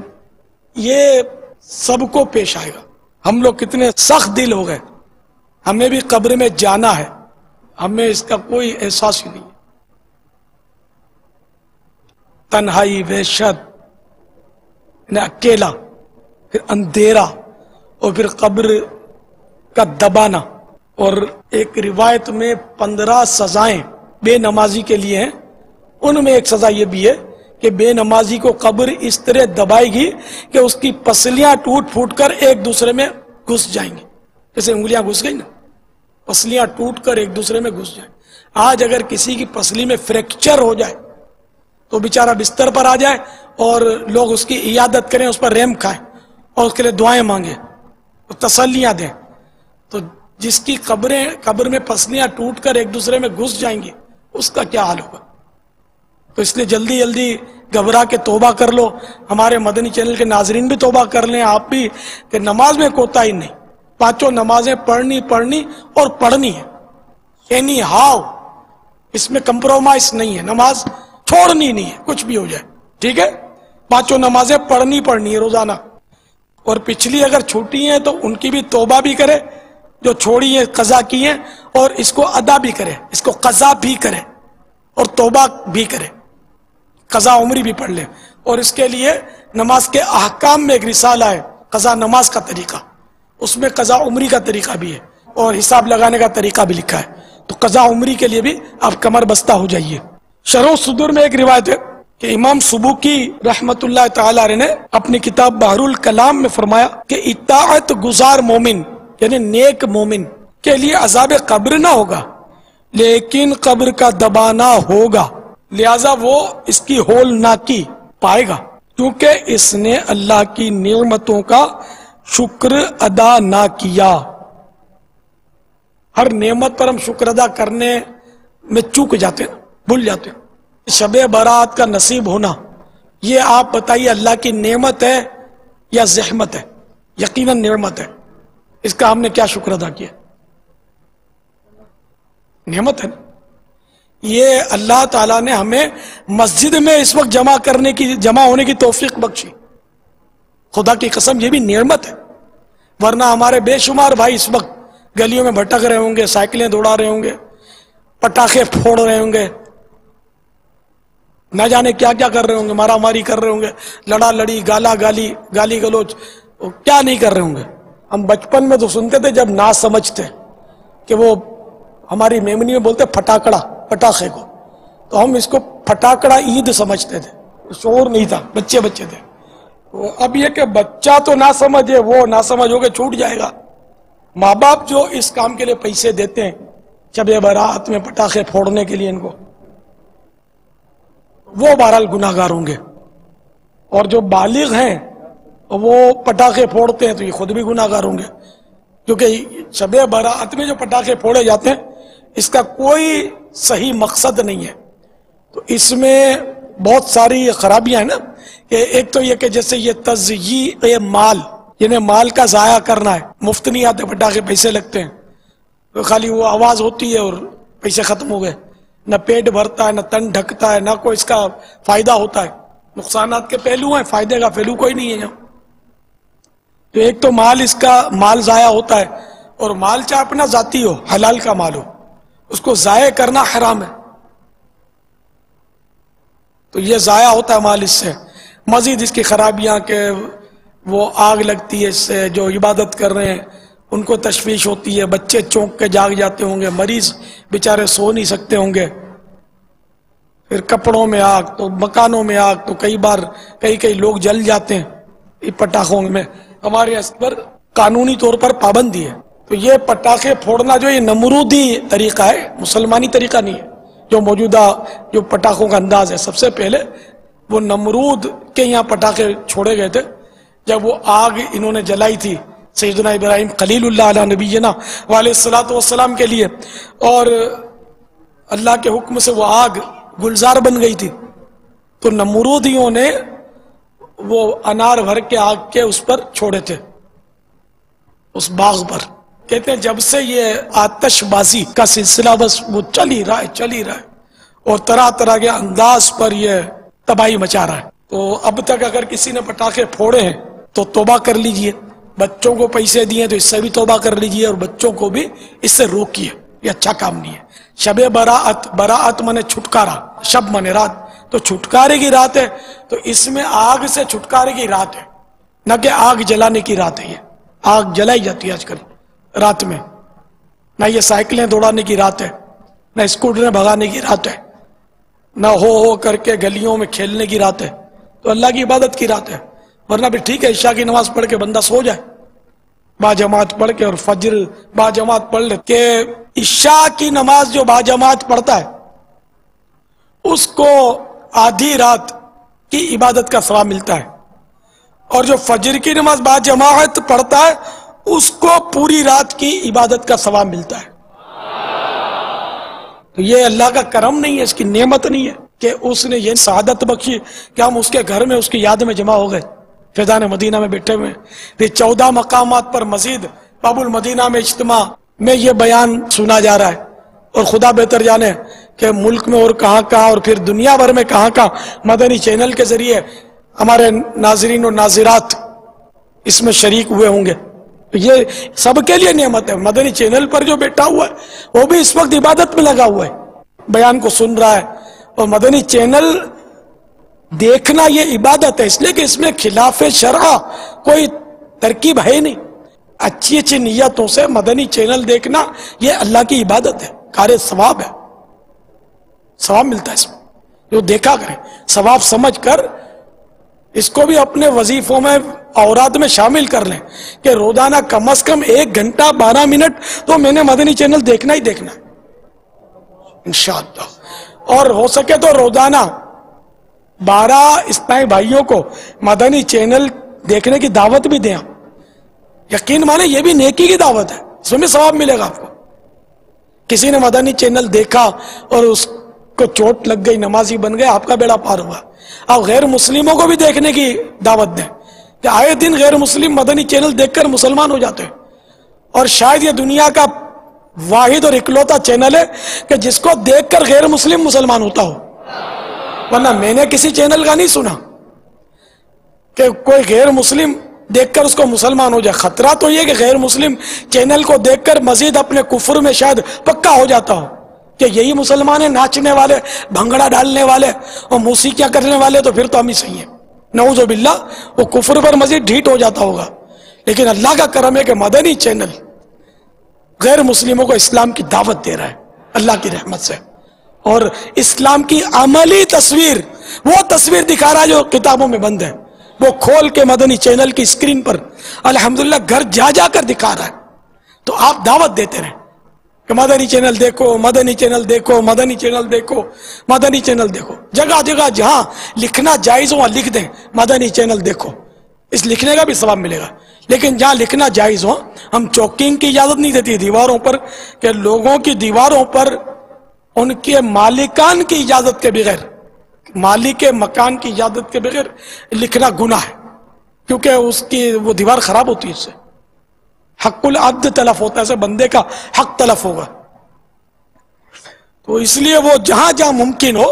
یہ سب کو پیش آئے گا. ہم لوگ کتنے سخت دل ہو گئے، ہمیں بھی قبر میں جانا ہے، ہمیں اس کا کوئی احساس ہی نہیں. تنہائی، وحشت، اکیلا، پھر اندھیرا، اور پھر قبر کا دبانا. اور ایک روایت میں 15 سزائیں بے نمازی کے لیے ہیں. ان میں ایک سزا یہ بھی ہے کہ بے نمازی کو قبر اس طرح دبائے گی کہ اس کی پسلیاں ٹوٹ پھوٹ کر ایک دوسرے میں گھس جائیں گی. جیسے انگلیاں گھس گئی نا، پسلیاں ٹوٹ کر ایک دوسرے میں گھس جائیں. آج اگر کسی کی پسلی میں فریکچر ہو جائے تو بیچارہ بستر پر آ جائے اور لوگ اس کی عیادت کریں، اس پر رحم کھائیں اور اس کے لیے دعائیں مانگیں، تسلیاں دیں. تو جس کی قبر میں پسلیاں ٹوٹ کر ایک دوسرے میں گھس جائیں گی، اس کا کیا حال ہوگا؟ تو اس لیے جلدی جلدی گھبرا کے توبہ کر لو. ہمارے مدنی چینل کے ناظرین بھی توبہ کر لیں، آپ بھی، کہ نماز میں کوتاہی نہیں. 5 نمازیں پڑھنی اور پڑھنی ہے. اینی ہاؤ، اس میں کمپرومائز نہیں ہے. نماز چھوڑنی نہیں ہے، کچھ بھی ہو جائے، ٹھیک ہے. 5 نمازیں پڑھنی ہے روزانہ. اور پچھلی اگر چھوٹی ہیں تو ان کی بھی توبہ بھی کرے، جو چھوڑی ہیں قضا کی ہیں، اور اس کو ادا بھی کرے، اس کو قضا بھی کرے اور توبہ بھی کرے. قضا عمری بھی پڑھ لے. اور اس کے لیے نماز کے احکام میں ایک رسالہ ہے، قضا نماز کا طریقہ، اس میں قضا عمری کا طریقہ بھی ہے اور حساب لگانے کا طریقہ بھی لکھا ہے. تو قضا عمری کے لیے بھی آپ کمر بستہ ہو جائیے. شرح الصدور میں ایک روایت ہے کہ امام سبوکی رحمت اللہ تعالی علیہ نے اپنی کتاب بحر الکلام میں فرمایا کہ اطاعت گزار مومن یعنی نیک مومن کے لیے عذاب قبر نہ ہوگا لیکن قبر کا دبانا ہوگا، لہذا وہ اس کی ہولناکی پائے گا کیونکہ اس نے اللہ کی نعمتوں کا شکر ادا نہ کیا. ہر نعمت پر ہم شکر ادا کرنے میں چوک جاتے ہیں، بھول جاتے ہیں. شب برات کا نصیب ہونا، یہ آپ بتائیے اللہ کی نعمت ہے یا زحمت ہے؟ یقیناً نعمت ہے. اس کا ہم نے کیا شکر ادا کیا؟ نعمت ہے. یہ اللہ تعالیٰ نے ہمیں مسجد میں اس وقت جمع ہونے کی توفیق بخشی. خدا کی قسم یہ بھی نعمت ہے. ورنہ ہمارے بے شمار بھائی اس وقت گلیوں میں بھٹک رہے ہوں گے، سائیکلیں دوڑا رہے ہوں گے، پٹاخے پھوڑ رہے ہوں گے، نہ جانے کیا کیا کر رہے ہوں گے، مارا ماری کر رہے ہوں گے، لڑا لڑی، گالی گلوچ کیا نہیں کر رہے ہوں گے. ہم بچپن میں تو سنتے تھے جب نہ سمجھتے کہ وہ ہماری میمنی میں بولتے پھٹاکڑا، پٹاخے کو، تو ہم اس کو پھٹاکڑا عید سمجھتے تھے، شعور نہیں تھا، بچے تھے. اب یہ کہ بچہ تو نہ سمجھے، وہ نہ سمجھ ہو کے چھوٹ جائے گا. ماں باپ جو اس کام کے لیے پیسے دیتے ہیں شب برات میں پٹاخے پھوڑنے کے لیے ان کو، وہ بہرحال گناہگار ہوں گے. اور جو بالغ ہیں وہ پٹاخے پھوڑتے ہیں تو یہ خود بھی گناہگار ہوں گے، کیونکہ شب برات میں جو پٹاخے پھوڑے جاتے ہیں اس کا کوئی صحیح مقصد نہیں ہے. تو اس میں بہت ساری خرابیاں ہیں نا، کہ ایک تو یہ کہ جیسے یہ تضییع مال، یعنی مال کا ضائع کرنا ہے. مفت نہیں آتے پٹاخے، پیسے لگتے ہیں، تو خالی وہ آواز ہوتی ہے اور پیسے ختم ہو گئے. نہ پیٹ بھرتا ہے، نہ تن ڈھکتا ہے، نہ کوئی اس کا فائدہ ہوتا ہے. نقصانات کے پہلو ہیں، فائدے کا پہلو کوئی نہیں ہے یہاں. تو ایک تو مال ضائع ہوتا ہے، اور مال چاہے اپنا ذاتی ہو، حلال کا مال ہو، اس کو ضائع کرنا حرام ہے. تو یہ ضائع ہوتا ہے مال اس سے. مزید اس کی خرابیاں کہ وہ آگ لگتی ہے اس سے، جو عبادت کر رہے ہیں ان کو تشویش ہوتی ہے، بچے چونک کے جاگ جاتے ہوں گے، مریض بیچارے سو نہیں سکتے ہوں گے. پھر کپڑوں میں آگ، تو مکانوں میں آگ، تو کئی بار کئی لوگ جل جاتے ہیں پٹاخوں میں. ہمارے اس پر قانونی طور پر پابندی ہے۔ تو یہ پٹاخے پھوڑنا جو یہ نمرودی طریقہ ہے، مسلمانی طریقہ نہیں ہے۔ جو موجودہ جو پٹاخوں کا انداز ہے، سب سے پہلے وہ نمرود کے یہاں پٹاخے چھوڑے گئے تھے جب وہ آگ انہوں نے جلائی تھی سیدنا ابراہیم خلیل اللہ علیہ نبینا علیہ الصلوۃ والسلام کے لیے، اور اللہ کے حکم سے وہ آگ گلزار بن گئی تھی، تو نمرودیوں نے وہ انار بھر کے آگ کے اس پر چھوڑے تھے، اس باغ پر۔ کہتے ہیں جب سے یہ آتش بازی کا سلسلہ بس وہ چل ہی رہا ہے اور طرح طرح کے انداز پر یہ تباہی مچا رہا ہے۔ تو اب تک اگر کسی نے پٹاخے پھوڑے ہیں تو توبہ کر لیجئے، بچوں کو پیسے دیے تو اس سے بھی توبہ کر لیجئے، اور بچوں کو بھی اس سے روکیے، یہ اچھا کام نہیں ہے۔ شب براعت منے چھٹکارا، شب منے رات، تو چھٹکارے کی رات ہے، تو اس میں آگ سے چھٹکارے کی رات ہے، نہ کہ آگ جلانے کی رات ہے۔ یہ آگ جلائی جاتی ہے آج کل رات میں، نہ یہ سائیکلیں دوڑانے کی رات ہے، نہ اسکوٹریں بھگانے کی رات ہے، نہ ہو کر کے گلیوں میں کھیلنے کی رات ہے، تو اللہ کی عبادت کی رات ہے۔ ورنہ بھی ٹھیک ہے عشاء کی نماز پڑھ کے بندہ سو جائے با جماعت پڑھ کے، اور فجر با جماعت پڑھ لے، کہ عشاء کی نماز جو با جماعت پڑھتا ہے اس کو آدھی رات کی عبادت کا ثواب ملتا ہے، اور جو فجر کی نماز با جماعت پڑھتا ہے اس کو پوری رات کی عبادت کا ثواب ملتا ہے۔ تو یہ اللہ کا کرم نہیں ہے، اس کی نعمت نہیں ہے کہ اس نے یہ سعادت بخشی کہ ہم اس کے گھر میں اس کی یاد میں جمع ہو گئے، فیضان مدینہ میں بیٹھے ہوئے۔ پھر 14 مقامات پر مزید باب المدینہ میں اجتماع میں یہ بیان سنا جا رہا ہے، اور خدا بہتر جانے کہ ملک میں اور کہاں کہاں اور پھر دنیا بھر میں کہاں کہاں مدنی چینل کے ذریعے ہمارے ناظرین اور ناظرات اس میں شریک ہوئے ہوں گے۔ یہ سب کے لیے نعمت ہے۔ مدنی چینل پر جو بیٹھا ہوا ہے وہ بھی اس وقت عبادت میں لگا ہوا ہے، بیان کو سن رہا ہے، اور مدنی چینل دیکھنا یہ عبادت ہے، اس لیے کہ اس میں خلاف شرع کوئی ترکیب ہے نہیں۔ اچھی اچھی نیتوں سے مدنی چینل دیکھنا یہ اللہ کی عبادت ہے، کار ثواب ہے، ثواب ملتا ہے اس میں۔ جو دیکھا کریں ثواب سمجھ کر اس کو بھی اپنے وظیفوں میں اوراد میں شامل کر لیں کہ روزانہ کم از کم 1 گھنٹہ 12 منٹ تو میں نے مدنی چینل دیکھنا ہی دیکھنا ہے انشاءاللہ۔ اور ہو سکے تو روزانہ 12 اسلامی بھائیوں کو مدنی چینل دیکھنے کی دعوت بھی دیں۔ یقین مانے یہ بھی نیکی کی دعوت ہے، اس میں بھی ثواب ملے گا آپ کو۔ کسی نے مدنی چینل دیکھا اور اس کو چوٹ لگ گئی، نمازی بن گیا، آپ کا بیڑا پار ہوا۔ آپ غیر مسلموں کو بھی دیکھنے کی دعوت دیں کہ آئے دن غیر مسلم مدنی چینل دیکھ کر مسلمان ہو جاتے ہیں، اور شاید یہ دنیا کا واحد اور اکلوتا چینل ہے کہ جس کو دیکھ کر غیر مسلم مسلمان ہوتا ہو، ورنہ میں نے کسی چینل کا نہیں سنا کہ کوئی غیر مسلم دیکھ کر اس کو مسلمان ہو جائے۔ خطرہ تو یہ کہ غیر مسلم چینل کو دیکھ کر مزید اپنے کفر میں شاید پکا ہو جاتا ہو کہ یہی مسلمان ہیں، ناچنے والے، بھنگڑا ڈالنے والے اور موسیقیاں کرنے والے، تو پھر تو ہم ہی صحیح ہیں۔ نعوذ باللہ وہ کفر پر مزید ڈھیٹ ہو جاتا ہوگا۔ لیکن اللہ کا کرم ہے کہ مدنی چینل غیر مسلموں کو اسلام کی دعوت دے رہا ہے اللہ کی رحمت سے، اور اسلام کی عملی تصویر، وہ تصویر دکھا رہا ہے جو کتابوں میں بند ہے، وہ کھول کے مدنی چینل کی اسکرین پر الحمدللہ گھر جا جا کر دکھا رہا ہے۔ تو آپ دعوت دیتے رہیں کہ مدنی چینل دیکھو، مدنی چینل دیکھو، مدنی چینل دیکھو، مدنی چینل دیکھو۔ جگہ جگہ جہاں لکھنا جائز ہو وہاں لکھ دیں مدنی چینل دیکھو، اس لکھنے کا بھی ثواب ملے گا۔ لیکن جہاں لکھنا جائز ہو، ہم چوکنگ کی اجازت نہیں دیتی دیواروں پر کہ لوگوں کی دیواروں پر ان کے مالکان کی اجازت کے بغیر، مالک مکان کی اجازت کے بغیر لکھنا گناہ ہے، کیونکہ اس کی وہ دیوار خراب ہوتی ہے، اس سے حق العبد تلف ہوتا ہے، اسے بندے کا حق تلف ہوگا۔ تو اس لیے وہ جہاں جہاں ممکن ہو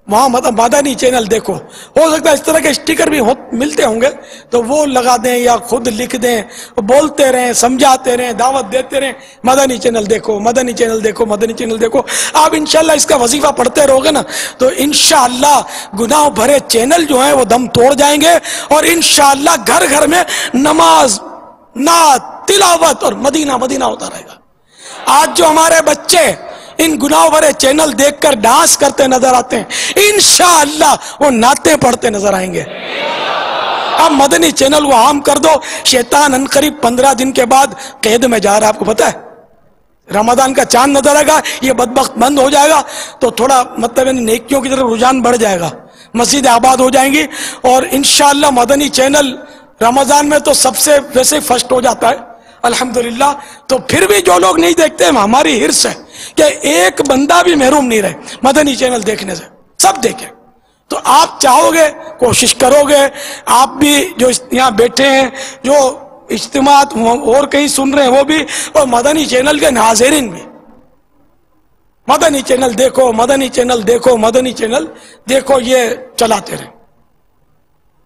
وہاں مدنی چینل دیکھو۔ ہو سکتا ہے اس طرح کے اسٹیکر بھی ملتے ہوں گے تو وہ لگا دیں یا خود لکھ دیں، بولتے رہیں، سمجھاتے رہیں، دعوت دیتے رہیں، مدنی چینل دیکھو، مدنی چینل دیکھو، مدنی چینل دیکھو۔ آپ انشاءاللہ اس کا وظیفہ پڑھتے رہو گے نا تو انشاءاللہ گناہ بھرے چینل جو ہیں وہ دم توڑ جائیں گے، اور انشاءاللہ گھر گھر میں نماز، نعت، تلاوت اور مدینہ مدینہ ہوتا رہے گا۔ آج جو ہمارے بچے ان گناہ بھرے چینل دیکھ کر ڈانس کرتے نظر آتے ہیں، انشاءاللہ وہ نعتیں پڑھتے نظر آئیں گے۔ آپ مدنی چینل کو عام کر دو، شیطان عنقریب 15 دن کے بعد قید میں جا رہا ہے، آپ کو پتا ہے؟ رمضان کا چاند نظر آئے گا، یہ بدبخت بند ہو جائے گا تو تھوڑا مطلب نیکیوں کی طرف رجحان بڑھ جائے گا، مسجد آباد ہو جائیں گی، اور انشاءاللہ مدنی چینل رمضان میں تو سب سے ویسے فرسٹ ہو جاتا ہے الحمدللہ۔ تو پھر بھی جو لوگ نہیں دیکھتے ہیں، ہماری حرص ہے کہ ایک بندہ بھی محروم نہیں رہے مدنی چینل دیکھنے سے، سب دیکھیں۔ تو آپ چاہو گے، کوشش کرو گے، آپ بھی جو یہاں بیٹھے ہیں، جو اجتماعات اور کہیں سن رہے ہیں وہ بھی، اور مدنی چینل کے ناظرین بھی، مدنی چینل دیکھو، مدنی چینل دیکھو، مدنی چینل دیکھو، یہ چلاتے رہیں،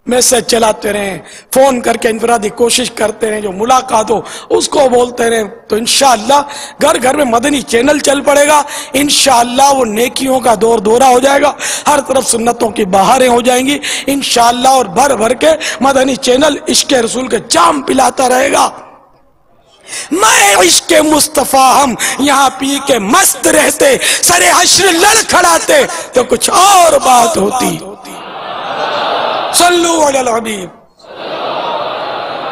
میسج چلاتے رہیں، فون کر کے انفرادی کوشش کرتے رہیں، جو ملاقات ہو اس کو بولتے رہیں، تو انشاءاللہ گھر گھر میں مدنی چینل چل پڑے گا، انشاءاللہ وہ نیکیوں کا دور دورہ ہو جائے گا، ہر طرف سنتوں کی بہاریں ہو جائیں گی انشاءاللہ، اور بھر بھر کے مدنی چینل عشق رسول کے جام پلاتا رہے گا۔ میں عشق مصطفیٰ ہم یہاں پی کے مست رہتے، سر حشر لڑ کھڑاتے تو کچھ اور بات ہوتی۔ صلو علی الحبیب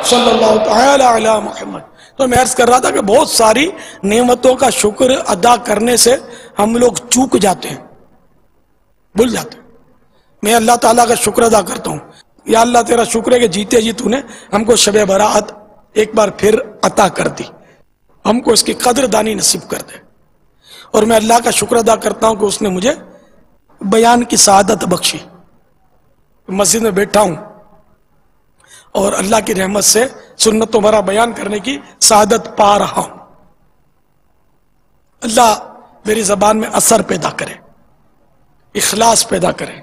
صلی اللہ تعالی علی محمد۔ تو میں عرض کر رہا تھا کہ بہت ساری نعمتوں کا شکر ادا کرنے سے ہم لوگ چوک جاتے ہیں، بھول جاتے ہیں۔ میں اللہ تعالیٰ کا شکر ادا کرتا ہوں، یا اللہ تیرا شکر ہے کہ جیتے جی تو نے ہم کو شب برات ایک بار پھر عطا کر دی، ہم کو اس کی قدر دانی نصیب کر دے، اور میں اللہ کا شکر ادا کرتا ہوں کہ اس نے مجھے بیان کی سعادت بخشی، مسجد میں بیٹھا ہوں اور اللہ کی رحمت سے سنتوں بھرا بیان کرنے کی سعادت پا رہا ہوں۔ اللہ میری زبان میں اثر پیدا کرے، اخلاص پیدا کرے۔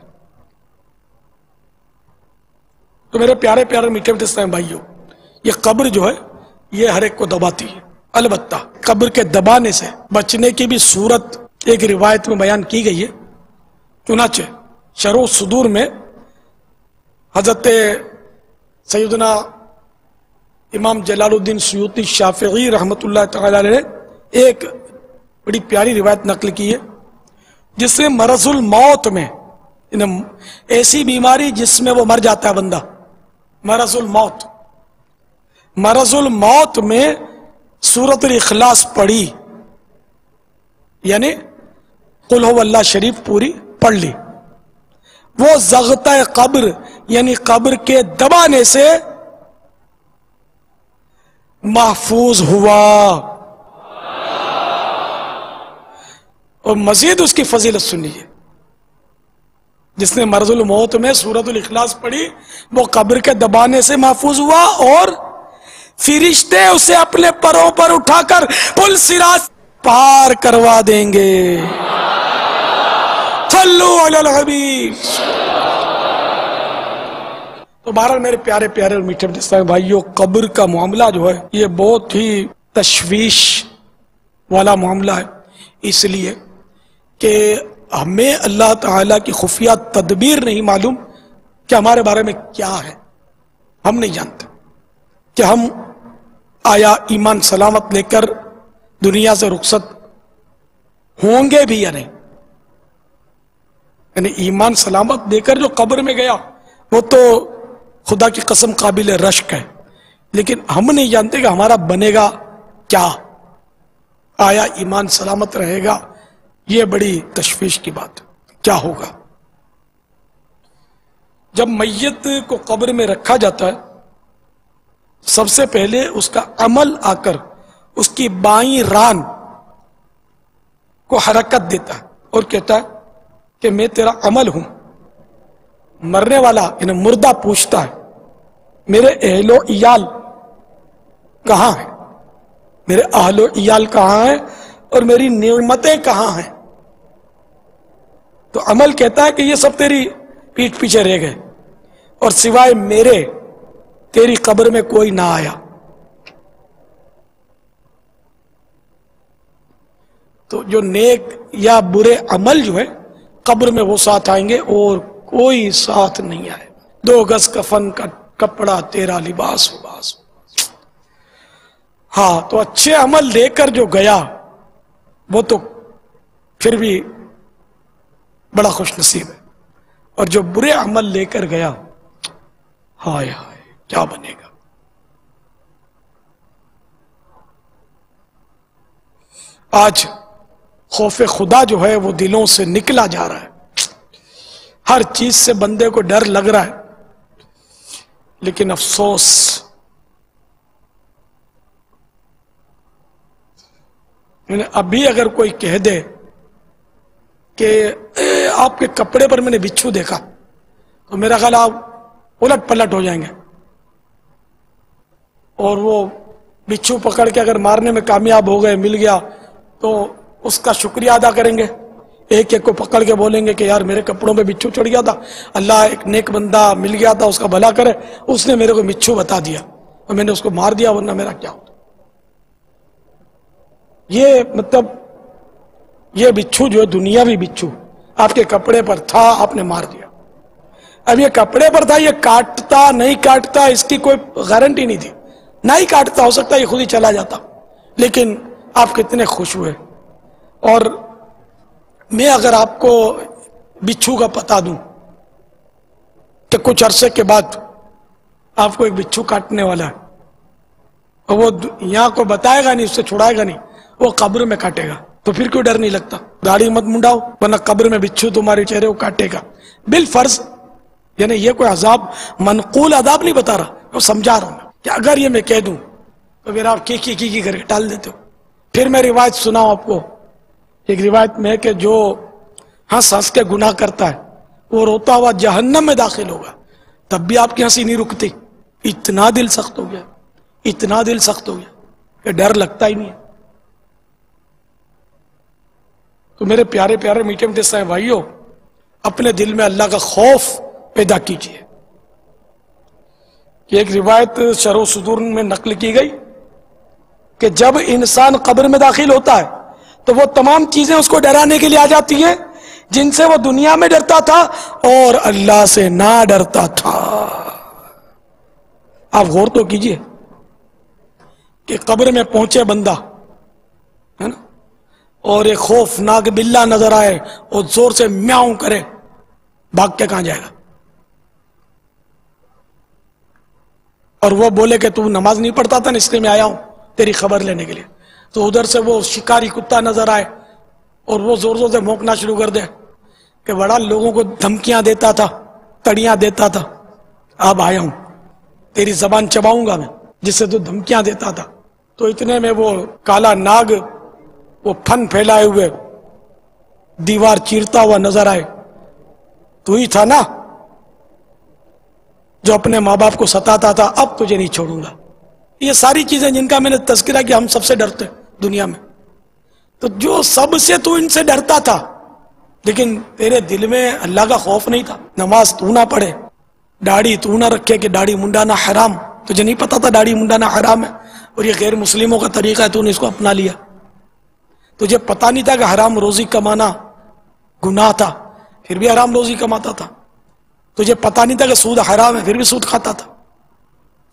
تو میرے پیارے پیارے میٹھے میٹھے اسلام بھائیوں، یہ قبر جو ہے یہ ہر ایک کو دباتی ہے، البتہ قبر کے دبانے سے بچنے کی بھی صورت ایک روایت میں بیان کی گئی ہے۔ چنانچہ شرح الصدور میں حضرت سیدنا امام جلال الدین سیوطی شافعی رحمۃ اللہ تعالی علیہ نے ایک بڑی پیاری روایت نقل کی ہے، جس میں مرض الموت میں، ایسی بیماری جس میں وہ مر جاتا ہے بندہ، مرض الموت، مرض الموت میں سورۃ الاخلاص پڑھی، یعنی قل هو اللہ شریف پوری پڑھ لی، وہ زغتہ قبر یعنی قبر کے دبانے سے محفوظ ہوا۔ اور مزید اس کی فضیلت سنیے، جس نے مرض الموت میں سورۃ الاخلاص پڑھی وہ قبر کے دبانے سے محفوظ ہوا، اور فرشتے اسے اپنے پروں پر اٹھا کر پل صراط پار کروا دیں گے۔ صلو علی الحبیب۔ تو بہرحال میرے پیارے پیارے اور میٹھے میٹھے بھائیوں، قبر کا معاملہ جو ہے یہ بہت ہی تشویش والا معاملہ ہے، اس لیے کہ ہمیں اللہ تعالیٰ کی خفیہ تدبیر نہیں معلوم کہ ہمارے بارے میں کیا ہے، ہم نہیں جانتے کہ ہم آیا ایمان سلامت لے کر دنیا سے رخصت ہوں گے بھی یا نہیں۔ یعنی ایمان سلامت دے کر جو قبر میں گیا وہ تو خدا کی قسم قابل رشک ہے، لیکن ہم نہیں جانتے کہ ہمارا بنے گا کیا، آیا ایمان سلامت رہے گا، یہ بڑی تشویش کی بات ہے، کیا ہوگا۔ جب میت کو قبر میں رکھا جاتا ہے، سب سے پہلے اس کا عمل آ کر اس کی بائیں ران کو حرکت دیتا ہے اور کہتا ہے کہ میں تیرا عمل ہوں۔ مرنے والا یعنی مردہ پوچھتا ہے میرے اہل و عیال کہاں ہیں، میرے اہل و عیال کہاں ہیں، اور میری نعمتیں کہاں ہیں۔ تو عمل کہتا ہے کہ یہ سب تیری پیٹھ پیچھے رہ گئے، اور سوائے میرے تیری قبر میں کوئی نہ آیا۔ تو جو نیک یا برے عمل جو ہے قبر میں وہ ساتھ آئیں گے، اور کوئی ساتھ نہیں آئے۔ 2 گز کفن کا کپڑا تیرا لباس باس۔ ہاں، تو اچھے عمل لے کر جو گیا وہ تو پھر بھی بڑا خوش نصیب ہے، اور جو برے عمل لے کر گیا، ہائے ہائے کیا بنے گا؟ آج خوف خدا جو ہے وہ دلوں سے نکلا جا رہا ہے، ہر چیز سے بندے کو ڈر لگ رہا ہے، لیکن افسوس ابھی اگر کوئی کہہ دے کہ آپ کے کپڑے پر میں نے بچھو دیکھا تو میرا خیال آپ الٹ پلٹ ہو جائیں گے، اور وہ بچھو پکڑ کے اگر مارنے میں کامیاب ہو گئے، مل گیا، تو اس کا شکریہ ادا کریں گے، ایک ایک کو پکڑ کے بولیں گے کہ یار میرے کپڑوں پہ بچھو چڑھ گیا تھا، اللہ ایک نیک بندہ مل گیا تھا، اس کا بھلا کرے، اس نے میرے کو بچھو بتا دیا اور میں نے اس کو مار دیا، ورنہ میرا کیا ہوتا۔ یہ مطلب یہ بچھو جو ہے دنیاوی بچھو آپ کے کپڑے پر تھا، آپ نے مار دیا۔ اب یہ کپڑے پر تھا، یہ کاٹتا نہیں کاٹتا اس کی کوئی گارنٹی نہیں تھی، نہ ہی کاٹتا، ہو سکتا ہے یہ خود ہی چلا جاتا، لیکن آپ کتنے خوش ہوئے۔ اور میں اگر آپ کو بچھو کا پتا دوں کہ کچھ عرصے کے بعد آپ کو ایک بچھو کاٹنے والا ہے، اور وہ یہاں کو بتائے گا نہیں، اس سے چھڑائے گا نہیں، وہ قبر میں کاٹے گا، تو پھر کیوں ڈر نہیں لگتا؟ داڑھی مت منڈاؤ ورنہ قبر میں بچھو تمہارے چہرے کو کاٹے گا بالفرض۔ یعنی یہ کوئی عذاب منقول عذاب نہیں بتا رہا، وہ سمجھا رہا ہوں کہ اگر یہ میں کہہ دوں تو پھر آپ کی کر کے ٹال دیتے ہو۔ پھر میں روایت سناؤں آپ کو، ایک روایت میں کہ جو ہنس ہنس کے گناہ کرتا ہے وہ روتا ہوا جہنم میں داخل ہوگا، تب بھی آپ کی ہنسی نہیں رکتی، اتنا دل سخت ہو گیا، اتنا دل سخت ہو گیا کہ ڈر لگتا ہی نہیں ہے۔ تو میرے پیارے پیارے میٹھے میٹھے صاحب بھائیو، اپنے دل میں اللہ کا خوف پیدا کیجیے۔ ایک روایت شرح صدور میں نقل کی گئی کہ جب انسان قبر میں داخل ہوتا ہے تو وہ تمام چیزیں اس کو ڈرانے کے لیے آ جاتی ہیں جن سے وہ دنیا میں ڈرتا تھا اور اللہ سے نہ ڈرتا تھا۔ آپ غور تو کیجئے کہ قبر میں پہنچے بندہ ہے نا، اور ایک خوفناک بلہ نظر آئے اور زور سے میاؤں کرے، بھاگ کے کہاں جائے گا؟ اور وہ بولے کہ تو نماز نہیں پڑھتا تھا نا، اس لیے میں آیا ہوں تیری خبر لینے کے لیے، تو ادھر سے وہ شکاری کتا نظر آئے اور وہ زور زور سے بھونکنا شروع کر دے کہ بڑا لوگوں کو دھمکیاں دیتا تھا، تڑیاں دیتا تھا، اب آیا ہوں تیری زبان چباؤں گا میں، جس سے تو دھمکیاں دیتا تھا۔ تو اتنے میں وہ کالا ناگ وہ پھن پھیلائے ہوئے دیوار چیرتا ہوا نظر آئے، تو ہی تھا نا جو اپنے ماں باپ کو ستاتا تھا، اب تجھے نہیں چھوڑوں گا۔ یہ ساری چیزیں جن کا میں نے تذکرہ کیا، ہم سب سے ڈرتے ہیں دنیا میں، تو جو سب سے تو ان سے ڈرتا تھا، لیکن تیرے دل میں اللہ کا خوف نہیں تھا۔ نماز تو نہ پڑھے، داڑھی تو نہ رکھے کہ داڑھی منڈانا حرام، تجھے نہیں پتا تھا داڑھی منڈانا حرام ہے اور یہ غیر مسلموں کا طریقہ ہے، تو نے اس کو اپنا لیا۔ تجھے پتا نہیں تھا کہ حرام روزی کمانا گناہ تھا، پھر بھی حرام روزی کماتا تھا۔ تجھے پتا نہیں تھا کہ سود حرام ہے، پھر بھی سود کھاتا تھا،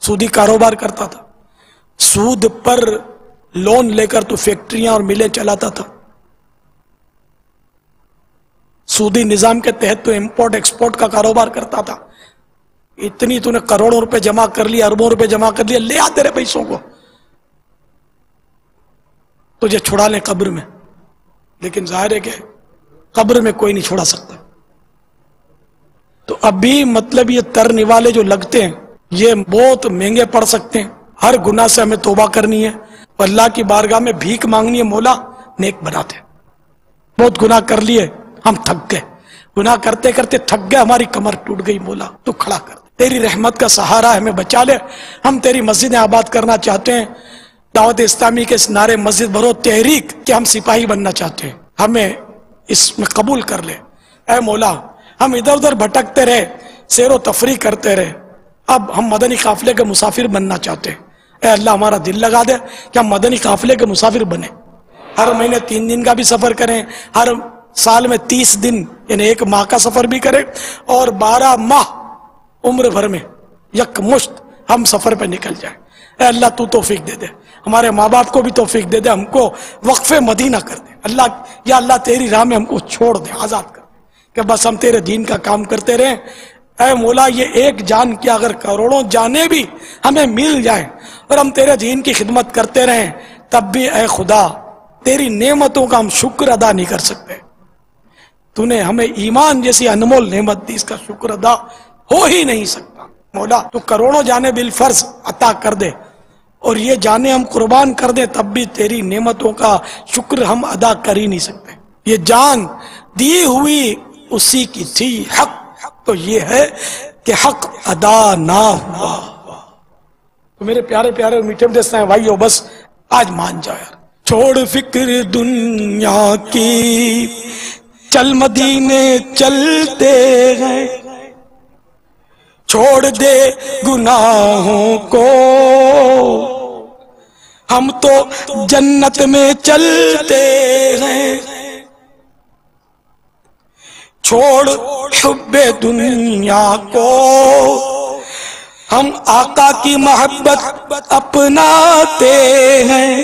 سودی کاروبار کرتا تھا، سود پر لون لے کر تو فیکٹریاں اور ملیں چلاتا تھا، سودی نظام کے تحت تو امپورٹ ایکسپورٹ کا کاروبار کرتا تھا۔ اتنی تو نے کروڑوں روپے جمع کر لیا، اربوں روپے جمع کر لیا، لے آ تیرے پیسوں کو، تجھے چھڑا لیں قبر میں، لیکن ظاہر ہے کہ قبر میں کوئی نہیں چھوڑا سکتا۔ تو ابھی مطلب یہ ترنے والے جو لگتے ہیں یہ بہت مہنگے پڑ سکتے ہیں۔ ہر گناہ سے ہمیں توبہ کرنی ہے اور اللہ کی بارگاہ میں بھیک مانگنی ہے، مولا نیک بناتے۔ بہت گناہ کر لیے، ہم تھک گئے، گناہ کرتے کرتے تھک گئے، ہماری کمر ٹوٹ گئی، مولا تو کھڑا کر دے، تیری رحمت کا سہارا ہمیں بچا لے، ہم تیری مسجدیں آباد کرنا چاہتے ہیں، دعوت اسلامی کے اس نعرے مسجد بھرو تحریک کہ ہم سپاہی بننا چاہتے ہیں، ہمیں اس میں قبول کر لے۔ اے مولا، ہم ادھر ادھر بھٹکتے رہے، سیر و تفریح کرتے رہے، اب ہم مدنی قافلے کے مسافر بننا چاہتے ہیں۔ اے اللہ ہمارا دل لگا دے کہ ہم مدنی قافلے کے مسافر بنیں، ہر مہینے 3 دن کا بھی سفر کریں، ہر سال میں 30 دن یعنی 1 ماہ کا سفر بھی کریں، اور 12 ماہ عمر بھر میں یک مشت ہم سفر پہ نکل جائیں۔ اے اللہ تو توفیق دے دے، ہمارے ماں باپ کو بھی توفیق دے دے، ہم کو وقف مدینہ کر دے اللہ، یا اللہ تیری راہ میں ہم کو چھوڑ دے، آزاد کر دے کہ بس ہم تیرے دین کا کام کرتے رہیں۔ اے مولا یہ ایک جان کیا اگر کروڑوں جانیں بھی ہمیں مل جائیں اور ہم تیرے دین کی خدمت کرتے رہیں تب بھی اے خدا تیری نعمتوں کا ہم شکر ادا نہیں کر سکتے. تو نے ہمیں ایمان جیسی انمول نعمت دی، اس کا شکر ادا ہو ہی نہیں سکتا. مولا تو کروڑوں جانیں بالفرض عطا کر دے اور یہ جانیں ہم قربان کر دیں تب بھی تیری نعمتوں کا شکر ہم ادا کر ہی نہیں سکتے. یہ جان دی ہوئی اسی کی تھی، حق تو یہ ہے کہ حق ادا نہ ہوا. تو میرے پیارے پیارے اور میٹھے میٹھے بھائیو بس آج مان جاؤ یار. چھوڑ فکر دنیا کی چل مدینے چلتے ہیں، چھوڑ دے گناہوں کو ہم تو جنت میں چلتے ہیں. چھوڑ حب دنیا کو ہم آقا کی محبت اپناتے ہیں.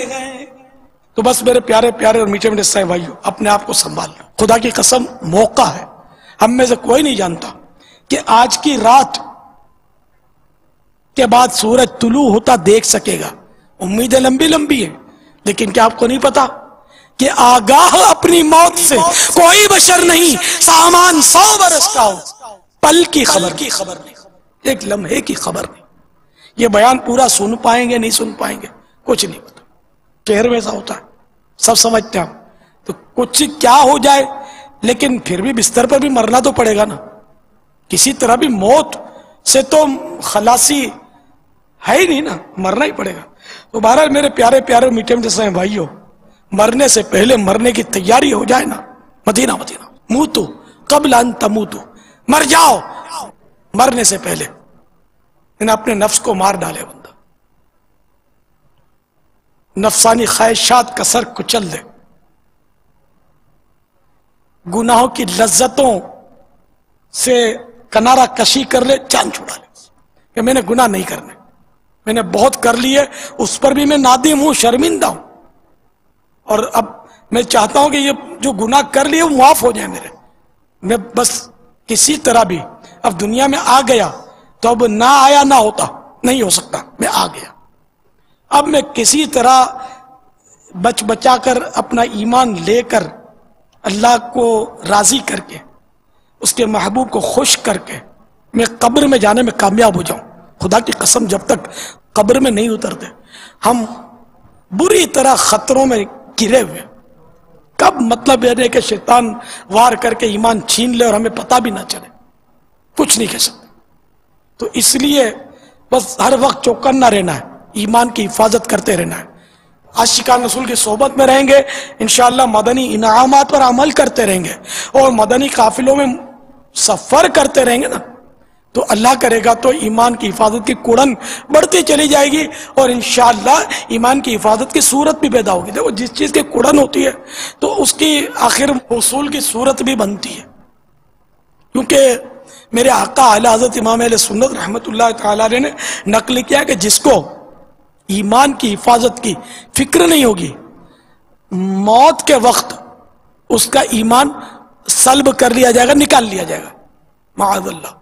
تو بس میرے پیارے پیارے اور میٹھے میٹھے صاحب بھائیو اپنے آپ کو سنبھال لو. خدا کی قسم موقع ہے، ہم میں سے کوئی نہیں جانتا کہ آج کی رات کے بعد سورج طلوع ہوتا دیکھ سکے گا. امیدیں لمبی لمبی ہیں لیکن کیا آپ کو نہیں پتا کہ آگاہ اپنی موت سے کوئی بشر نہیں سامان 100 برس کا ہو. پل کی خبر نہیں، ایک لمحے کی خبر نہیں. یہ بیان پورا سن پائیں گے نہیں سن پائیں گے کچھ نہیں پتا. شہر میں ایسا ہوتا ہے سب سمجھتے ہیں ہم تو کچھ کیا ہو جائے لیکن پھر بھی بستر پر بھی مرنا تو پڑے گا نا. کسی طرح بھی موت سے تو خلاصی ہے ہی نہیں نا، مرنا ہی پڑے گا. تو بہرحال میرے پیارے پیارے میٹھے میٹھے بھائیو مرنے سے پہلے مرنے کی تیاری ہو جائے نا. مدینہ موتو قبل ان تموتو، مر جاؤ مرنے سے پہلے. اپنے نفس کو مار ڈالے بندہ، نفسانی خواہشات کا سر کچل دے، گناہوں کی لذتوں سے کنارہ کشی کر لے، جان چھڑا لے کہ میں نے گناہ نہیں کرنے، میں نے بہت کر لیے، اس پر بھی میں نادم ہوں، شرمندہ ہوں، اور اب میں چاہتا ہوں کہ یہ جو گناہ کر لیے وہ معاف ہو جائے میرے. میں بس کسی طرح بھی اب دنیا میں آ گیا تو اب نہ آیا نہ ہوتا، نہیں ہو سکتا. میں آ گیا، اب میں کسی طرح بچا کر اپنا ایمان لے کر اللہ کو راضی کر کے اس کے محبوب کو خوش کر کے میں قبر میں جانے میں کامیاب ہو جاؤں. خدا کی قسم جب تک قبر میں نہیں اترتے ہم بری طرح خطروں میں گرے ہوئے. کب مطلب یہ ہے کہ شیطان وار کر کے ایمان چھین لے اور ہمیں پتہ بھی نہ چلے، کچھ نہیں کہہ سکتے. تو اس لیے بس ہر وقت چوکنا رہنا ہے، ایمان کی حفاظت کرتے رہنا ہے. عاشقان رسول کی صحبت میں رہیں گے انشاءاللہ، مدنی انعامات پر عمل کرتے رہیں گے اور مدنی قافلوں میں سفر کرتے رہیں گے نا تو اللہ کرے گا تو ایمان کی حفاظت کی کڑن بڑھتی چلی جائے گی اور انشاءاللہ ایمان کی حفاظت کی صورت بھی پیدا ہوگی. دیکھو جس چیز کی کڑن ہوتی ہے تو اس کی آخر حصول کی صورت بھی بنتی ہے. کیونکہ میرے آقا اعلی حضرت امام اہل سنت رحمت اللہ تعالی علیہ نے نقل کیا کہ جس کو ایمان کی حفاظت کی فکر نہیں ہوگی موت کے وقت اس کا ایمان سلب کر لیا جائے گا، نکال لیا جائے گا معاذ اللہ.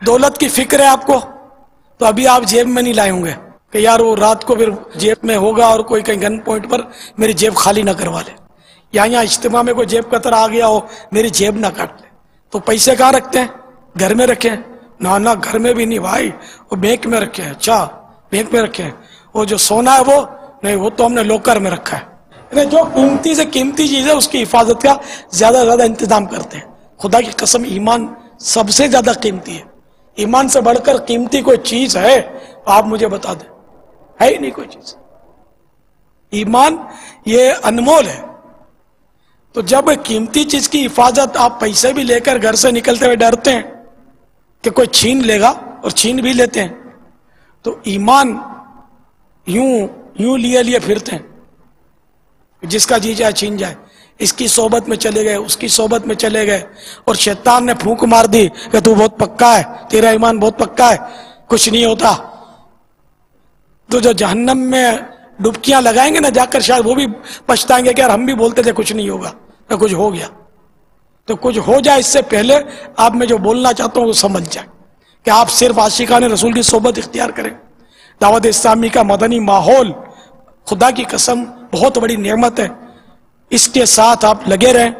دولت کی فکر ہے آپ کو تو ابھی آپ جیب میں نہیں لائے ہوں گے کہ یار وہ رات کو پھر جیب میں ہوگا اور کوئی کہیں گن پوائنٹ پر میری جیب خالی نہ کروا لے، یہاں اجتماع میں کوئی جیب قطر آ گیا ہو میری جیب نہ کاٹ لے. تو پیسے کہاں رکھتے ہیں؟ گھر میں رکھے ہیں؟ نہ گھر میں بھی نہیں بھائی، وہ بینک میں رکھے ہیں. اچھا بینک میں رکھے ہیں. وہ جو سونا ہے وہ نہیں، وہ تو ہم نے لوکر میں رکھا ہے. جو قیمتی سے قیمتی چیز ہے اس کی حفاظت کا زیادہ زیادہ انتظام کرتے ہیں. خدا کی قسم ایمان سب سے زیادہ قیمتی ہے. ایمان سے بڑھ کر قیمتی کوئی چیز ہے آپ مجھے بتا دیں؟ ہے ہی نہیں کوئی چیز. ایمان یہ انمول ہے. تو جب قیمتی چیز کی حفاظت آپ پیسے بھی لے کر گھر سے نکلتے ہوئے ڈرتے ہیں کہ کوئی چھین لے گا اور چھین بھی لیتے ہیں، تو ایمان یوں لیے پھرتے ہیں جس کا جی جائے چھین جائے. اس کی صحبت میں چلے گئے، اس کی صحبت میں چلے گئے اور شیطان نے پھونک مار دی کہ تو بہت پکا ہے، تیرا ایمان بہت پکا ہے، کچھ نہیں ہوتا. تو جو جہنم میں ڈبکیاں لگائیں گے نا جا کر شاید وہ بھی پچھتائیں گے کہ یار ہم بھی بولتے تھے کچھ نہیں ہوگا، کچھ ہو گیا. تو کچھ ہو جائے اس سے پہلے آپ میں جو بولنا چاہتا ہوں وہ سمجھ جائیں کہ آپ صرف عاشقان رسول کی صحبت اختیار کریں. دعوت اسلامی کا مدنی ماحول خدا کی قسم بہت بڑی نعمت ہے، اس کے ساتھ آپ لگے رہیں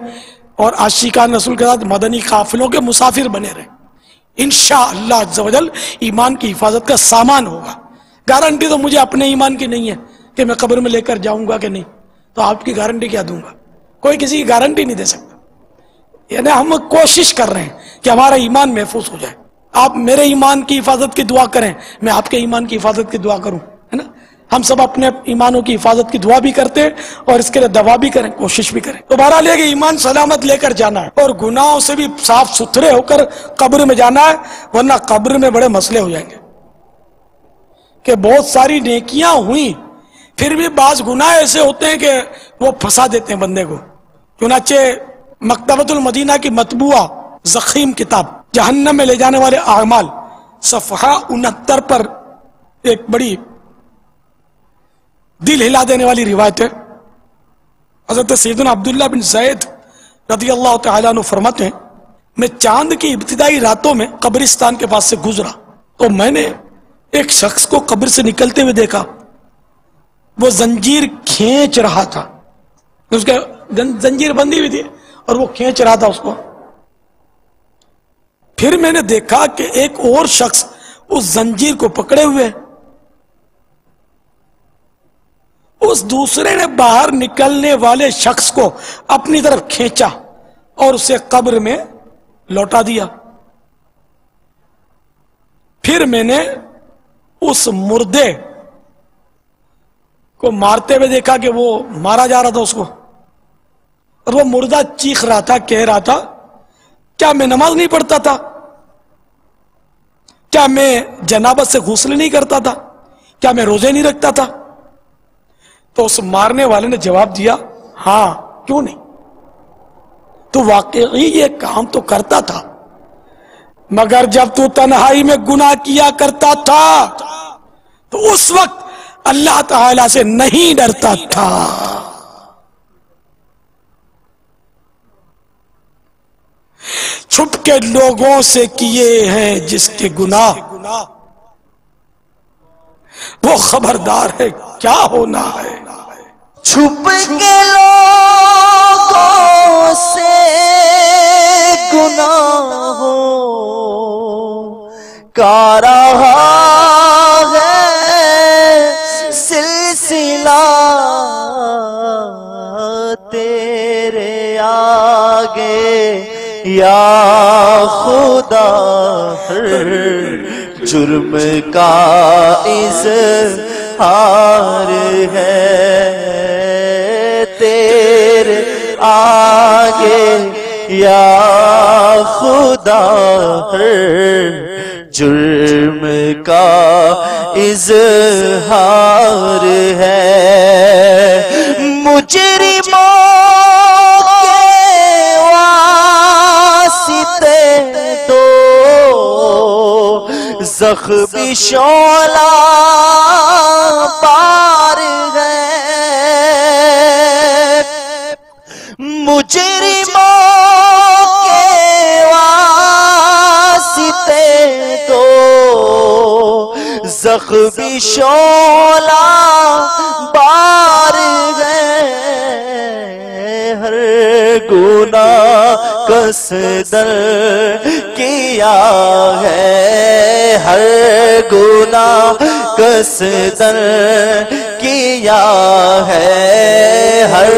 اور عاشقان رسول کے ساتھ مدنی قافلوں کے مسافر بنے رہیں. انشاءاللہ عز و جل ایمان کی حفاظت کا سامان ہوگا. گارنٹی تو مجھے اپنے ایمان کی نہیں ہے کہ میں قبر میں لے کر جاؤں گا کہ نہیں، تو آپ کی گارنٹی کیا دوں گا؟ کوئی کسی کی گارنٹی نہیں دے سکتا. یعنی ہم کوشش کر رہے ہیں کہ ہمارا ایمان محفوظ ہو جائے. آپ میرے ایمان کی حفاظت کی دعا کریں، میں آپ کے ایمان کی حفاظت کی دعا کروں، ہے نا. ہم سب اپنے ایمانوں کی حفاظت کی دعا بھی کرتے ہیں اور اس کے لیے دعا بھی کریں، کوشش بھی کریں. تو بہرحال یہ کہ ایمان سلامت لے کر جانا ہے اور گناہوں سے بھی صاف ستھرے ہو کر قبر میں جانا ہے، ورنہ قبر میں بڑے مسئلے ہو جائیں گے کہ بہت ساری نیکیاں ہوئیں پھر بھی بعض گناہ ایسے ہوتے ہیں کہ وہ پھنسا دیتے ہیں بندے کو. چنانچہ مکتبۃ المدینہ کی مطبوعہ ضخیم کتاب جہنم میں لے جانے والے اعمال صفحہ 69 پر ایک بڑی دل ہلا دینے والی روایت ہے. حضرت سیدنا عبداللہ بن زید رضی اللہ تعالیٰ عنہ فرماتے ہیں میں چاند کی ابتدائی راتوں میں قبرستان کے پاس سے گزرا تو میں نے ایک شخص کو قبر سے نکلتے ہوئے دیکھا. وہ زنجیر کھینچ رہا تھا، اس کے زنجیر بندی ہوئی تھی اور وہ کھینچ رہا تھا اس کو. پھر میں نے دیکھا کہ ایک اور شخص اس زنجیر کو پکڑے ہوئے، اس دوسرے نے باہر نکلنے والے شخص کو اپنی طرف کھینچا اور اسے قبر میں لوٹا دیا. پھر میں نے اس مردے کو مارتے ہوئے دیکھا کہ وہ مارا جا رہا تھا اس کو، اور وہ مردہ چیخ رہا تھا، کہہ رہا تھا کیا میں نماز نہیں پڑھتا تھا؟ کیا میں جنابت سے غسل نہیں کرتا تھا؟ کیا میں روزے نہیں رکھتا تھا؟ تو اس مارنے والے نے جواب دیا ہاں کیوں نہیں، تو واقعی یہ کام تو کرتا تھا، مگر جب تو تنہائی میں گناہ کیا کرتا تھا تو اس وقت اللہ تعالی سے نہیں ڈرتا تھا. چھپ کے لوگوں سے کیے ہیں جس کے گناہ، وہ خبردار ہے کیا ہونا ہے. چھپ کے لوگوں سے گناہوں کا رہا ہے سلسلہ تیرے آگے یا خدا، ہر جرم کا اظہار ہے تیرے آگے یا خدا، ہر جرم کا اظہار ہے. مجرموں کے واسطے دو زخمی شعلہ پار ہے، مجرموں کے واسطے دو زخمی شعلہ بار ہے. ہر گناہ قصدن کیا ہے، ہر گناہ قصدن کیا ہے، ہر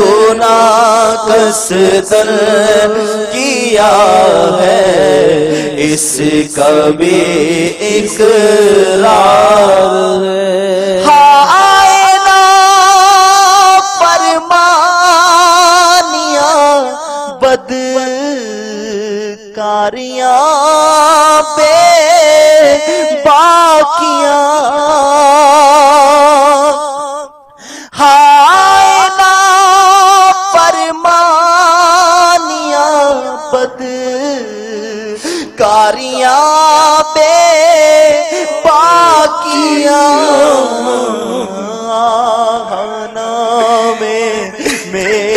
گناہ قصدن کیا ہے، اس کا بھی اقرار ہے. ہائے نا فرمانیاں بد کاریاں بے باقیاں، ہائے نا فرمانیاں بد کاریاں بے باقیاں، میں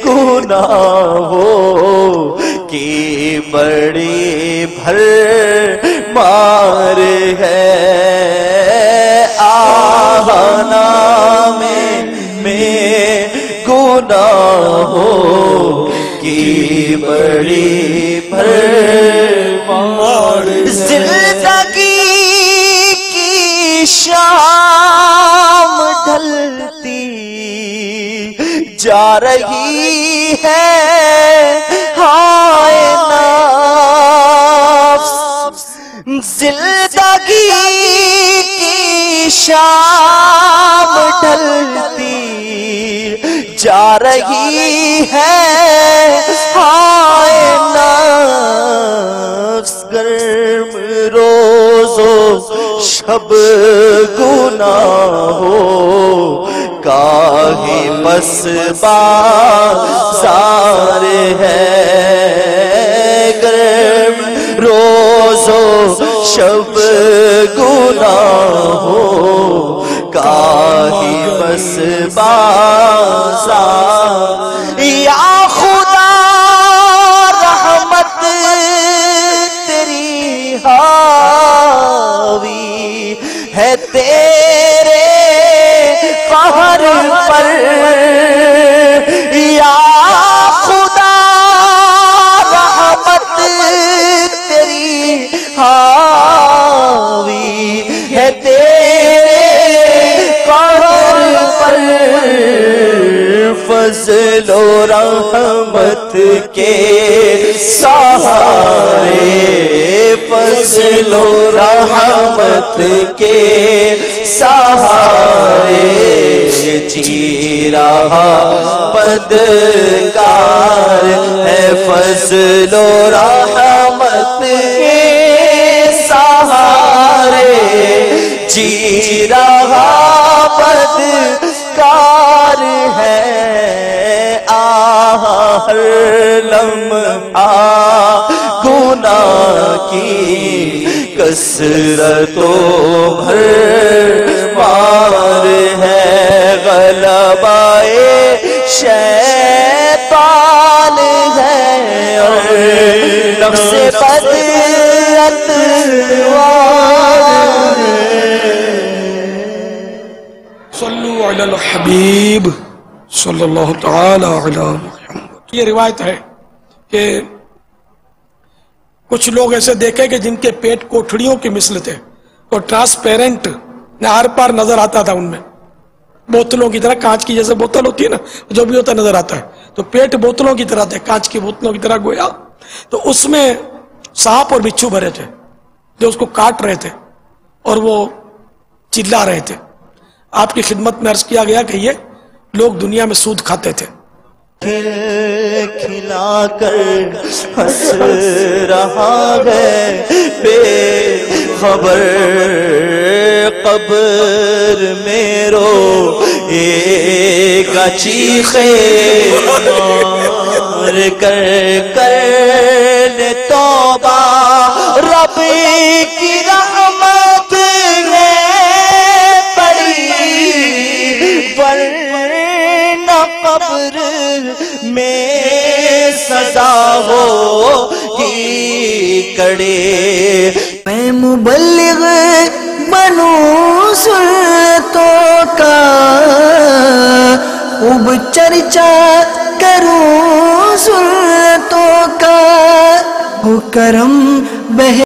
گناہوں گناہوں کی بڑی بھرمار ہے۔ زندگی کی شام ڈھلتی جا رہی ہے، ہائے نفس زندگی کی شام ڈھلتی جا رہی ہے، ہائے نفس گرم روز و شب گناہوں کا ہی بس بازار ہے، گرم روز و شب گناہوں کا ہی بس بازار۔ یا خدا رحمت تیری حاوی ہے تیرے قہر پر، یا خدا رحمت تیری حاوی ہے تیرے قہر پر، فضل و رحمت کے سہارے، فضل و رحمت کے سہارے جی رہا بدکار ہے، فضل و رحمت کے سہارے جی رہا بدکار ہے، ہر لمحہ گناہ کی کثرت و بھرمار ہے، غلبہ شیطان ہے اور نفس بدعتوار ہے۔ صلو علی الحبیب صلی اللہ تعالی علی محمد۔ یہ روایت ہے کہ کچھ لوگ ایسے دیکھے کہ جن کے پیٹ کوٹھڑیوں کی مثل تھے اور ٹرانسپیرنٹ ہر پار نظر آتا تھا، ان میں بوتلوں کی طرح، کانچ کی جیسے بوتل ہوتی ہے نا، جو بھی ہوتا نظر آتا ہے، تو پیٹ بوتلوں کی طرح تھے، کانچ کی بوتلوں کی طرح گویا، تو اس میں سانپ اور بچھو بھرے تھے جو اس کو کاٹ رہے تھے اور وہ چلا رہے تھے۔ آپ کی خدمت میں عرض کیا گیا کہ یہ لوگ دنیا میں سود کھاتے تھے۔ کھل کھلا کر ہنس رہا ہے بے خبر، قبر میں رو ایک چیخے مار کر توبہ، رب کی رحمت ہے بڑی، ورنہ قبر میں سزا ہوگی کڑے۔ میں مبلغ بنوں سنتوں کا، خوب چرچا کروں سنتوں کا، وہ کرم بہ